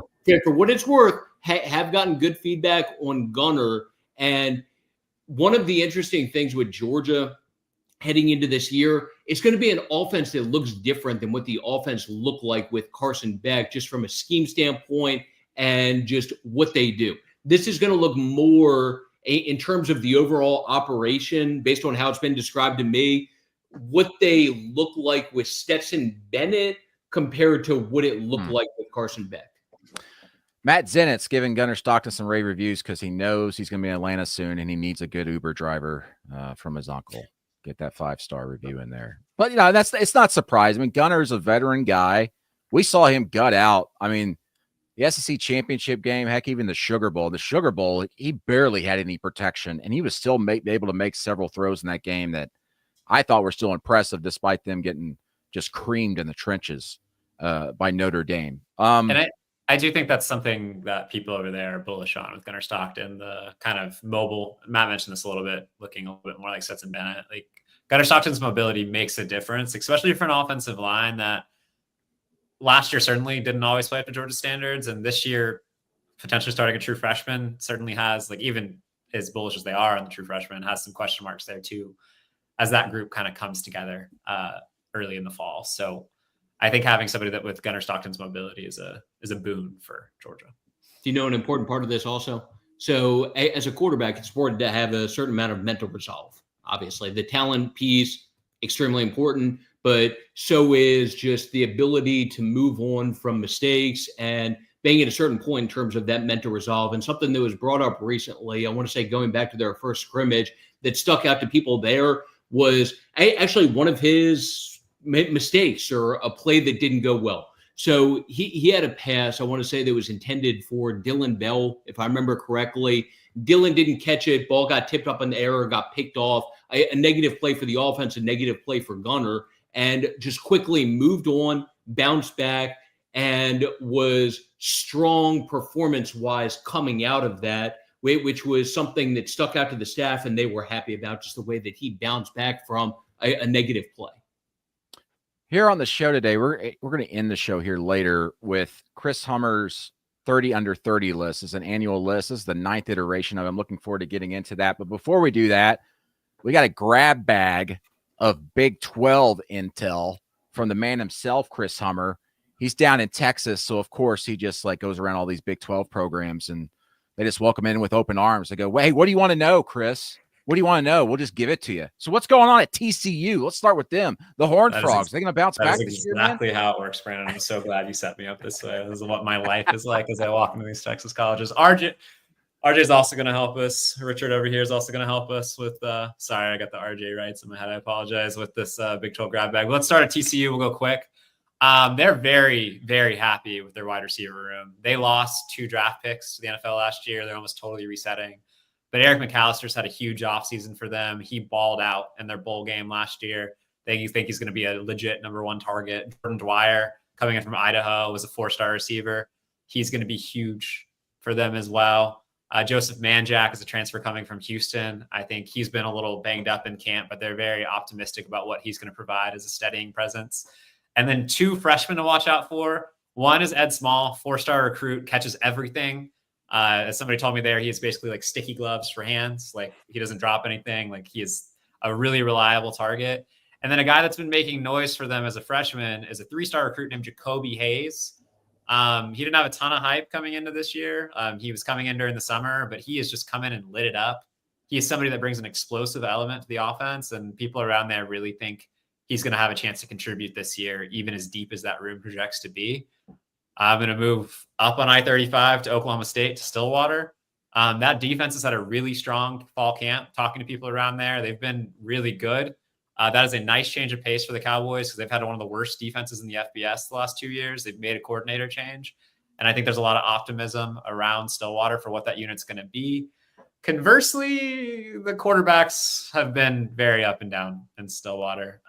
for what it's worth, have gotten good feedback on Gunnar. And one of the interesting things with Georgia heading into this year, it's going to be an offense that looks different than what the offense looked like with Carson Beck, just from a scheme standpoint and just what they do. This is going to look more in terms of the overall operation, based on how it's been described to me, what they look like with Stetson Bennett compared to what it looked like with Carson Beck. Matt Zennett's giving Gunnar Stockton some rave reviews because he knows he's going to be in Atlanta soon and he needs a good Uber driver from his uncle. Get that 5-star review in there. But, you know, it's not surprising. I mean, Gunnar's a veteran guy. We saw him gut out. I mean, the SEC championship game, heck, even the Sugar Bowl. The Sugar Bowl, he barely had any protection, and he was still able to make several throws in that game that I thought were still impressive, despite them getting just creamed in the trenches by Notre Dame. And I do think that's something that people over there are bullish on with Gunnar Stockton, the kind of mobile. Matt mentioned this a little bit, looking a little bit more like Stetson Bennett. Like, Gunnar Stockton's mobility makes a difference, especially for an offensive line that last year certainly didn't always play up to Georgia standards, and this year potentially starting a true freshman certainly has, like, even as bullish as they are on the true freshman, has some question marks there too, as that group kind of comes together early in the fall. So I think having somebody that with Gunnar Stockton's mobility is a boon for Georgia. Do you know an important part of this also? So as a quarterback, it's important to have a certain amount of mental resolve. Obviously, the talent piece, extremely important, but so is just the ability to move on from mistakes and being at a certain point in terms of that mental resolve. And something that was brought up recently, I want to say going back to their first scrimmage, that stuck out to people there was actually one of his mistakes or a play that didn't go well. So he had a pass, I want to say, that was intended for Dylan Bell, if I remember correctly. Dylan didn't catch it. Ball got tipped up in the air, got picked off. A negative play for the offense, a negative play for Gunnar, and just quickly moved on, bounced back, and was strong performance-wise coming out of that, which was something that stuck out to the staff, and they were happy about just the way that he bounced back from a negative play. Here on the show today, we're going to end the show here later with Chris Hummer's 30 under 30 list. It's an annual list. This is the 9th iteration of it. I'm looking forward to getting into that. But before we do that, we got a grab bag of Big 12 intel from the man himself, Chris Hummer. He's down in Texas, so of course he just like goes around all these Big 12 programs, and they just welcome him in with open arms. They go, "Hey, what do you want to know, Chris?" What do you want to know? We'll just give it to you. So what's going on at TCU? Let's start with them. The Horned Frogs. They're going to bounce back this year, man? Exactly how it works, Brandon. I'm so glad you set me up this way. This is what my life is like as I walk into these Texas colleges. RJ is also going to help us. Richard over here is also going to help us with sorry, I got the RJ rights in my head. I apologize, with this Big 12 grab bag. But let's start at TCU. We'll go quick. They're very, very happy with their wide receiver room. They lost 2 draft picks to the NFL last year. They're almost totally resetting. But Eric McAllister's had a huge offseason for them. He balled out in their bowl game last year. They think he's going to be a legit number 1 target. Jordan Dwyer, coming in from Idaho, was a 4-star receiver. He's going to be huge for them as well. Joseph Manjack is a transfer coming from Houston. I think he's been a little banged up in camp, but they're very optimistic about what he's going to provide as a steadying presence. And then 2 freshmen to watch out for. One is Ed Small, 4-star recruit, catches everything. As somebody told me there, he is basically like sticky gloves for hands. Like, he doesn't drop anything. Like, he is a really reliable target. And then a guy that's been making noise for them as a freshman is a 3-star recruit named Jacoby Hayes. He didn't have a ton of hype coming into this year. He was coming in during the summer, but he has just come in and lit it up. He is somebody that brings an explosive element to the offense, and people around there really think he's going to have a chance to contribute this year, even as deep as that room projects to be. I'm going to move up on I-35 to Oklahoma State to Stillwater. That defense has had a really strong fall camp. Talking to people around there, they've been really good. That is a nice change of pace for the Cowboys, because they've had one of the worst defenses in the FBS the last 2 years. They've made a coordinator change, and I think there's a lot of optimism around Stillwater for what that unit's going to be. Conversely, the quarterbacks have been very up and down in Stillwater.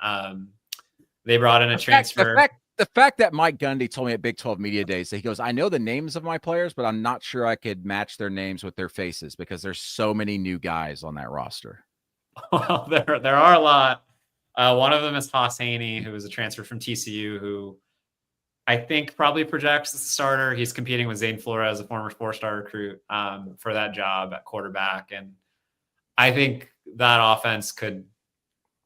They brought in a transfer. The fact that Mike Gundy told me at Big 12 Media Days that he goes, I know the names of my players, but I'm not sure I could match their names with their faces because there's so many new guys on that roster. Well, there are a lot. One of them is Haas Haney, who is a transfer from TCU, who I think probably projects as a starter. He's competing with Zane Flores, a former 4-star recruit, for that job at quarterback. And I think that offense could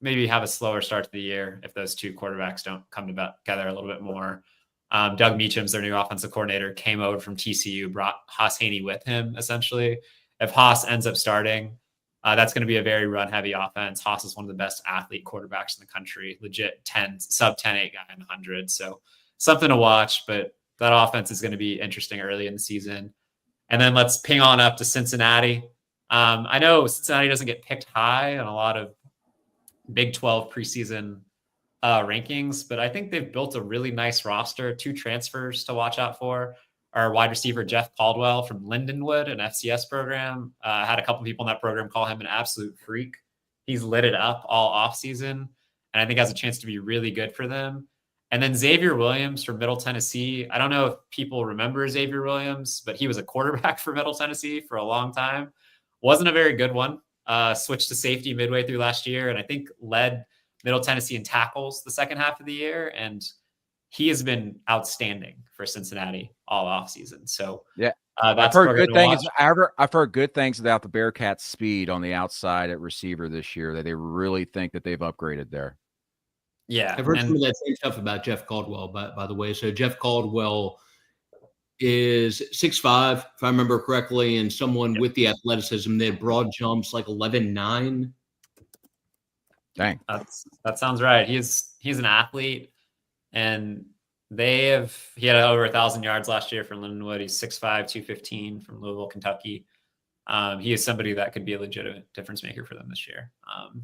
maybe have a slower start to the year if those 2 quarterbacks don't come together a little bit more. Doug Meacham's their new offensive coordinator, came over from TCU, brought Haas Haney with him, essentially. If Haas ends up starting, that's going to be a very run-heavy offense. Haas is one of the best athlete quarterbacks in the country, legit sub 10-8 guy in the 100. So something to watch, but that offense is going to be interesting early in the season. And then let's ping on up to Cincinnati. I know Cincinnati doesn't get picked high on a lot of Big 12 preseason rankings, but I think they've built a really nice roster. 2 transfers to watch out for. Our wide receiver, Jeff Caldwell from Lindenwood, an FCS program. Had a couple people in that program call him an absolute freak. He's lit it up all offseason, and I think has a chance to be really good for them. And then Xavier Williams from Middle Tennessee. I don't know if people remember Xavier Williams, but he was a quarterback for Middle Tennessee for a long time. Wasn't a very good one. Switched to safety midway through last year, and I think led Middle Tennessee in tackles the second half of the year. And he has been outstanding for Cincinnati all offseason. So yeah, that's I've heard good things. I've heard good things about the Bearcats' speed on the outside at receiver this year. That they really think that they've upgraded there. Yeah, I've heard some of that same stuff about Jeff Caldwell. By the way, so Jeff Caldwell is 6'5", if I remember correctly, and someone with the athleticism. They had broad jumps like 11.9. Dang, that sounds right. He's an athlete, and he had over 1,000 yards last year for Lindenwood. He's 6'5", 215 from Louisville, Kentucky. He is somebody that could be a legitimate difference maker for them this year.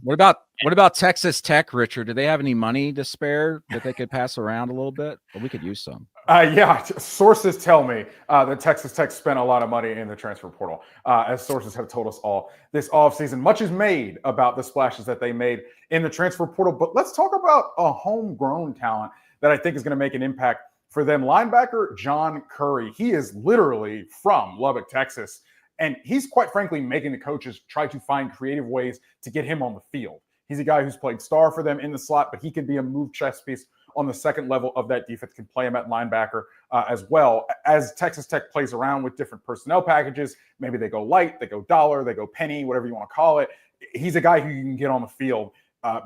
What about Texas Tech, Richard? Do they have any money to spare that they could pass around a little bit? Well, we could use some. Yeah, sources tell me that Texas Tech spent a lot of money in the transfer portal, as sources have told us all this offseason. Much is made about the splashes that they made in the transfer portal, but let's talk about a homegrown talent that I think is going to make an impact for them. Linebacker John Curry. He is literally from Lubbock, Texas, and he's quite frankly making the coaches try to find creative ways to get him on the field. He's a guy who's played star for them in the slot, but he could be a move chess piece on the second level of that defense, can play him at linebacker as well. As Texas Tech plays around with different personnel packages, maybe they go light, they go dollar, they go penny, whatever you want to call it. He's a guy who you can get on the field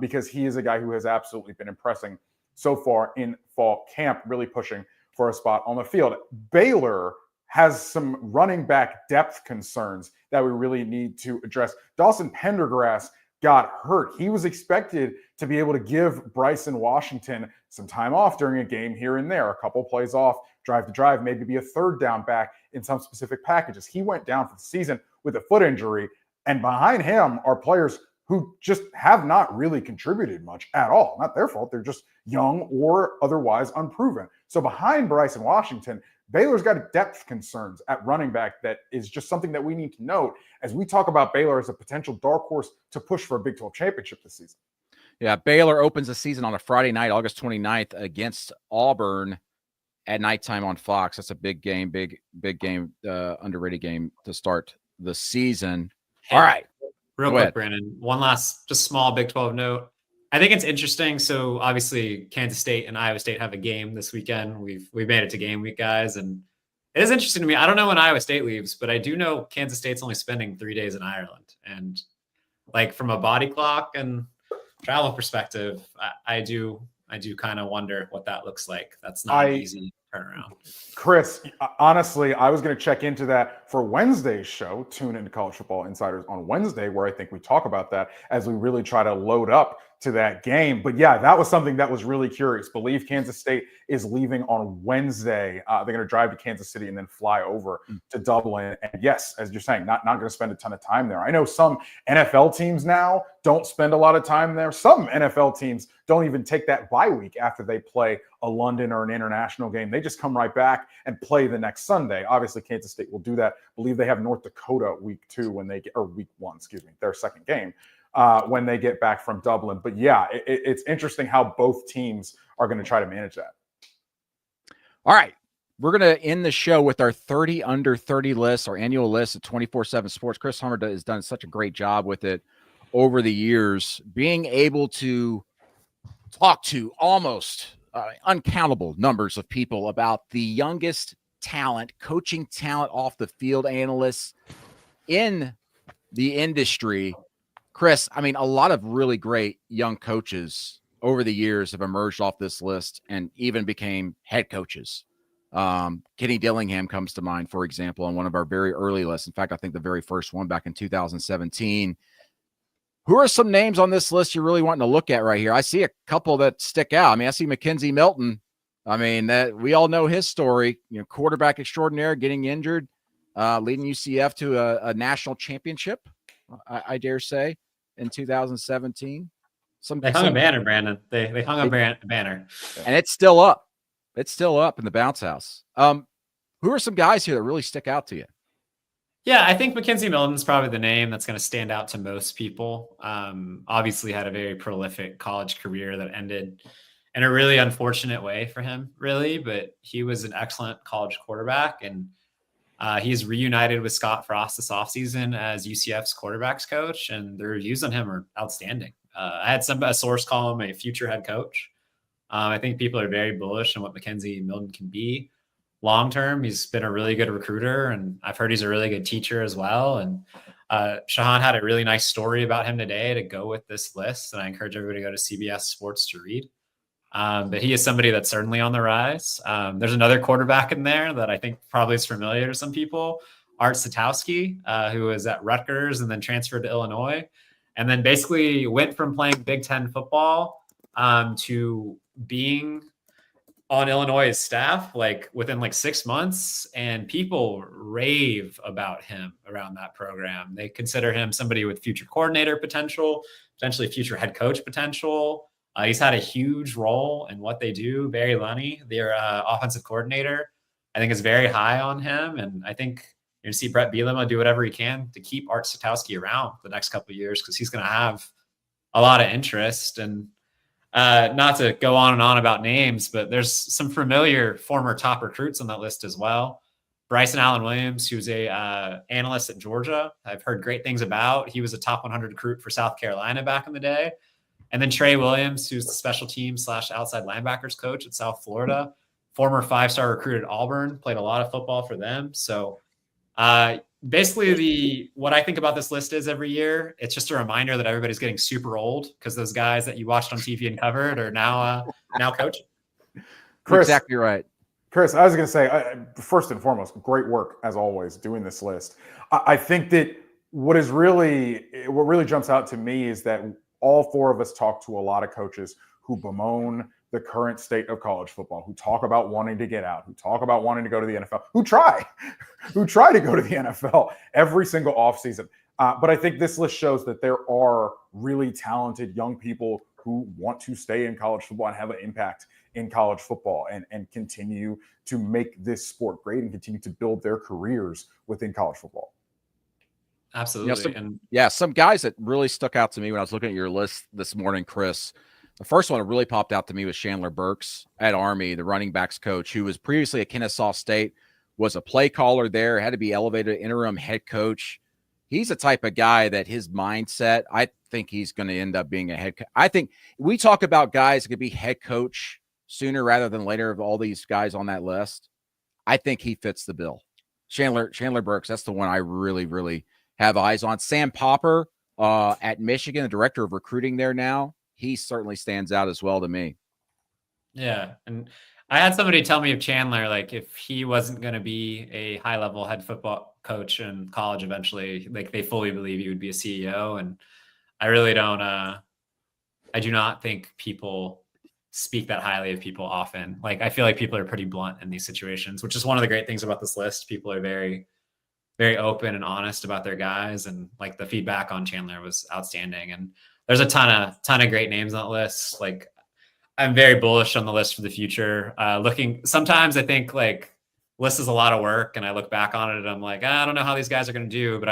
because he is a guy who has absolutely been impressing so far in fall camp, really pushing for a spot on the field. Baylor has some running back depth concerns that we really need to address. Dawson Pendergrass got hurt. He was expected to be able to give Bryson Washington some time off during a game here and there, a couple plays off, drive to drive, maybe be a third down back in some specific packages. He went down for the season with a foot injury, and behind him are players who just have not really contributed much at all. Not their fault. They're just young or otherwise unproven. So behind Bryson Washington, Baylor's got depth concerns at running back that is just something that we need to note as we talk about Baylor as a potential dark horse to push for a Big 12 championship this season. Yeah, Baylor opens the season on a Friday night, August 29th against Auburn at nighttime on Fox. That's a big game, big game, underrated game to start the season. All right. Real quick, Brandon, one last just small Big 12 note. I think it's interesting. So obviously Kansas State and Iowa State have a game this weekend. We've made it to game week, guys. And it is interesting to me. I don't know when Iowa State leaves, but I do know Kansas State's only spending 3 days in Ireland. And like from a body clock and travel perspective, I do kind of wonder what that looks like. That's not an easy turnaround. Chris, honestly, I was going to check into that for Wednesday's show. Tune into College Football Insiders on Wednesday, where I think we talk about that as we really try to load up to that game. But yeah, that was something that was really curious. Believe Kansas State is leaving on Wednesday. They're going to drive to Kansas City and then fly over to Dublin. And yes, as you're saying, not going to spend a ton of time there. I know some NFL teams now don't spend a lot of time there. Some NFL teams don't even take that bye week after they play a London or an international game. They just come right back and play the next Sunday. Obviously, Kansas State will do that. I believe they have North Dakota week 1, their second game. When they get back from Dublin. But yeah, it's interesting how both teams are going to try to manage that. All right. We're going to end the show with our 30 under 30 list, our annual list of 24/7 Sports. Chris Hummer has done such a great job with it over the years, being able to talk to almost uncountable numbers of people about the youngest talent, coaching talent off the field, analysts in the industry. Chris, I mean, a lot of really great young coaches over the years have emerged off this list and even became head coaches. Kenny Dillingham comes to mind, for example, on one of our very early lists. In fact, I think the very first one back in 2017. Who are some names on this list you're really wanting to look at right here? I see a couple that stick out. I mean, I see Mackenzie Milton. I mean, that we all know his story, quarterback extraordinaire, getting injured, leading UCF to a national championship, I dare say, in 2017. They hung a banner, Brandon. They hung a banner. And it's still up. It's still up in the bounce house. Who are some guys here that really stick out to you? Yeah, I think Mackenzie Milton's probably the name that's going to stand out to most people. Obviously had a very prolific college career that ended in a really unfortunate way for him, really. But he was an excellent college quarterback, and he's reunited with Scott Frost this offseason as UCF's quarterbacks coach, and the reviews on him are outstanding. I had a source call him a future head coach. I think people are very bullish on what Mackenzie Milton can be long-term. He's been a really good recruiter, and I've heard he's a really good teacher as well. And Shahan had a really nice story about him today to go with this list, and I encourage everybody to go to CBS Sports to read. But he is somebody that's certainly on the rise. There's another quarterback in there that I think probably is familiar to some people, Art Satowski, who was at Rutgers and then transferred to Illinois, and then basically went from playing Big Ten football to being on Illinois' staff within 6 months, and people rave about him around that program. They consider him somebody with future coordinator potential, potentially future head coach potential. He's had a huge role in what they do. Barry Lunny, their offensive coordinator, I think is very high on him. And I think you're going to see Brett Bielema do whatever he can to keep Art Satowski around the next couple of years, because he's going to have a lot of interest. And not to go on and on about names, but there's some familiar former top recruits on that list as well. Bryson Allen Williams, who's a analyst at Georgia, I've heard great things about. He was a top 100 recruit for South Carolina back in the day. And then Trey Williams, who's the special team / outside linebackers coach at South Florida, former 5-star recruit at Auburn, played a lot of football for them. So basically what I think about this list is every year, it's just a reminder that everybody's getting super old because those guys that you watched on TV and covered are now coaching. Chris, exactly right. Chris, I was going to say, first and foremost, great work as always doing this list. I think that what really jumps out to me is that all four of us talk to a lot of coaches who bemoan the current state of college football, who talk about wanting to get out, who talk about wanting to go to the NFL, who try to go to the NFL every single offseason. But I think this list shows that there are really talented young people who want to stay in college football and have an impact in college football and continue to make this sport great and continue to build their careers within college football. Absolutely. Some guys that really stuck out to me when I was looking at your list this morning, Chris. The first one that really popped out to me was Chandler Burks at Army, the running backs coach, who was previously at Kennesaw State, was a play caller there, had to be elevated to interim head coach. He's the type of guy that his mindset, I think he's going to end up being a head coach. I think we talk about guys that could be head coach sooner rather than later of all these guys on that list. I think he fits the bill. Chandler Burks, that's the one I really, really have eyes on. Sam Popper at Michigan, the director of recruiting there now. He certainly stands out as well to me. Yeah. And I had somebody tell me of Chandler, like if he wasn't going to be a high level head football coach in college eventually, like they fully believe he would be a CEO. And I really don't, I do not think people speak that highly of people often. Like I feel like people are pretty blunt in these situations, which is one of the great things about this list. People are very, very open and honest about their guys. And like the feedback on Chandler was outstanding. And there's a ton of great names on that list. Like I'm very bullish on the list for the future. Sometimes I think like list is a lot of work and I look back on it and I'm like, I don't know how these guys are going to do, but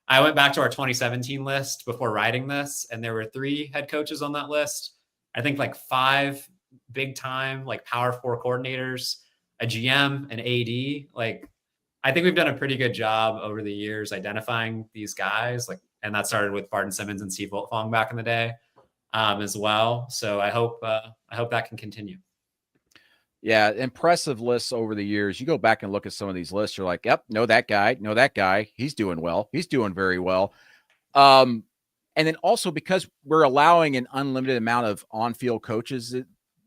I went back to our 2017 list before writing this and there were 3 head coaches on that list. I think like 5 big time, like power 4 coordinators, a GM, an AD. Like, I think we've done a pretty good job over the years identifying these guys. Like, and that started with Barton Simmons and Steve Wiltfong back in the day as well. So I hope that can continue. Yeah, impressive lists over the years. You go back and look at some of these lists, you're like, yep, know that guy. He's doing well. He's doing very well. And then also because we're allowing an unlimited amount of on-field coaches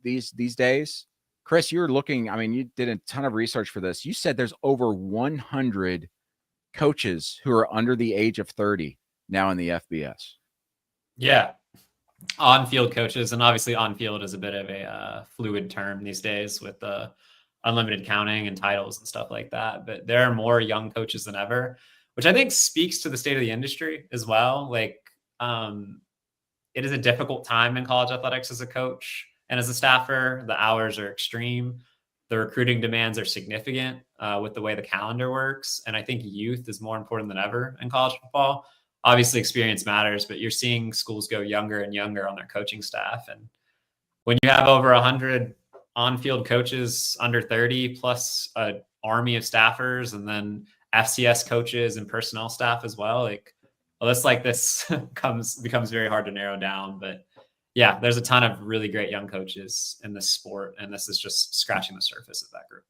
these days, Chris, you're looking, I mean, you did a ton of research for this. You said there's over 100 coaches who are under the age of 30 now in the FBS. Yeah. On-field coaches, and obviously on-field is a bit of a fluid term these days with the unlimited counting and titles and stuff like that. But there are more young coaches than ever, which I think speaks to the state of the industry as well. Like, it is a difficult time in college athletics as a coach and as a staffer. The hours are extreme. The recruiting demands are significant with the way the calendar works. And I think youth is more important than ever in college football. Obviously, experience matters, but you're seeing schools go younger and younger on their coaching staff. And when you have over 100 on-field coaches under 30, plus an army of staffers, and then FCS coaches and personnel staff as well, like a list like this becomes very hard to narrow down. But yeah, there's a ton of really great young coaches in this sport, and this is just scratching the surface of that group.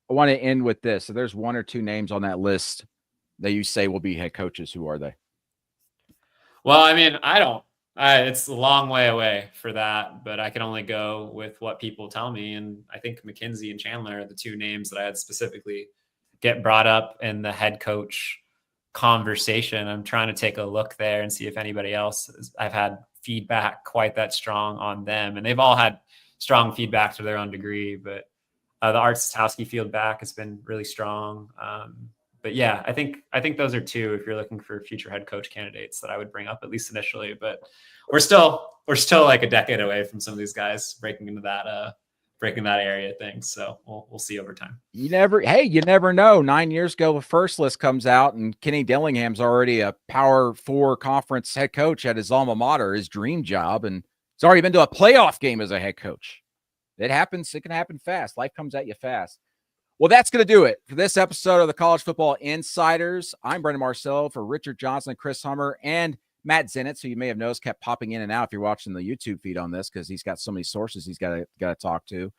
I want to end with this. So there's 1 or 2 names on that list that you say will be head coaches. Who are they? Well, I mean, it's a long way away for that, but I can only go with what people tell me. And I think McKenzie and Chandler are the 2 names that I had specifically get brought up in the head coach conversation. I'm trying to take a look there and see if anybody else I've had feedback quite that strong on them. And they've all had strong feedback to their own degree, but the Art Sitowski feedback has been really strong. But yeah, I think those are 2 if you're looking for future head coach candidates that I would bring up at least initially. But we're still like a decade away from some of these guys breaking into that area things. So we'll see over time. You never know. 9 years ago, the first list comes out and Kenny Dillingham's already a Power 4 conference head coach at his alma mater, his dream job, and he's already been to a playoff game as a head coach. It happens. It can happen fast. Life comes at you fast. Well, that's going to do it for this episode of the College Football Insiders. I'm Brendan Marcel for Richard Johnson, Chris Hummer, and Matt Zenitz, who you may have noticed kept popping in and out if you're watching the YouTube feed on this because he's got so many sources he's got to talk to.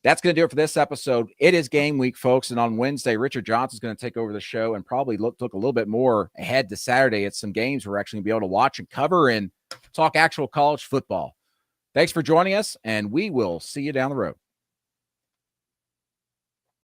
That's going to do it for this episode. It is game week, folks, and on Wednesday, Richard Johnson's going to take over the show and probably look a little bit more ahead to Saturday at some games we're actually going to be able to watch and cover and talk actual college football. Thanks for joining us, and we will see you down the road.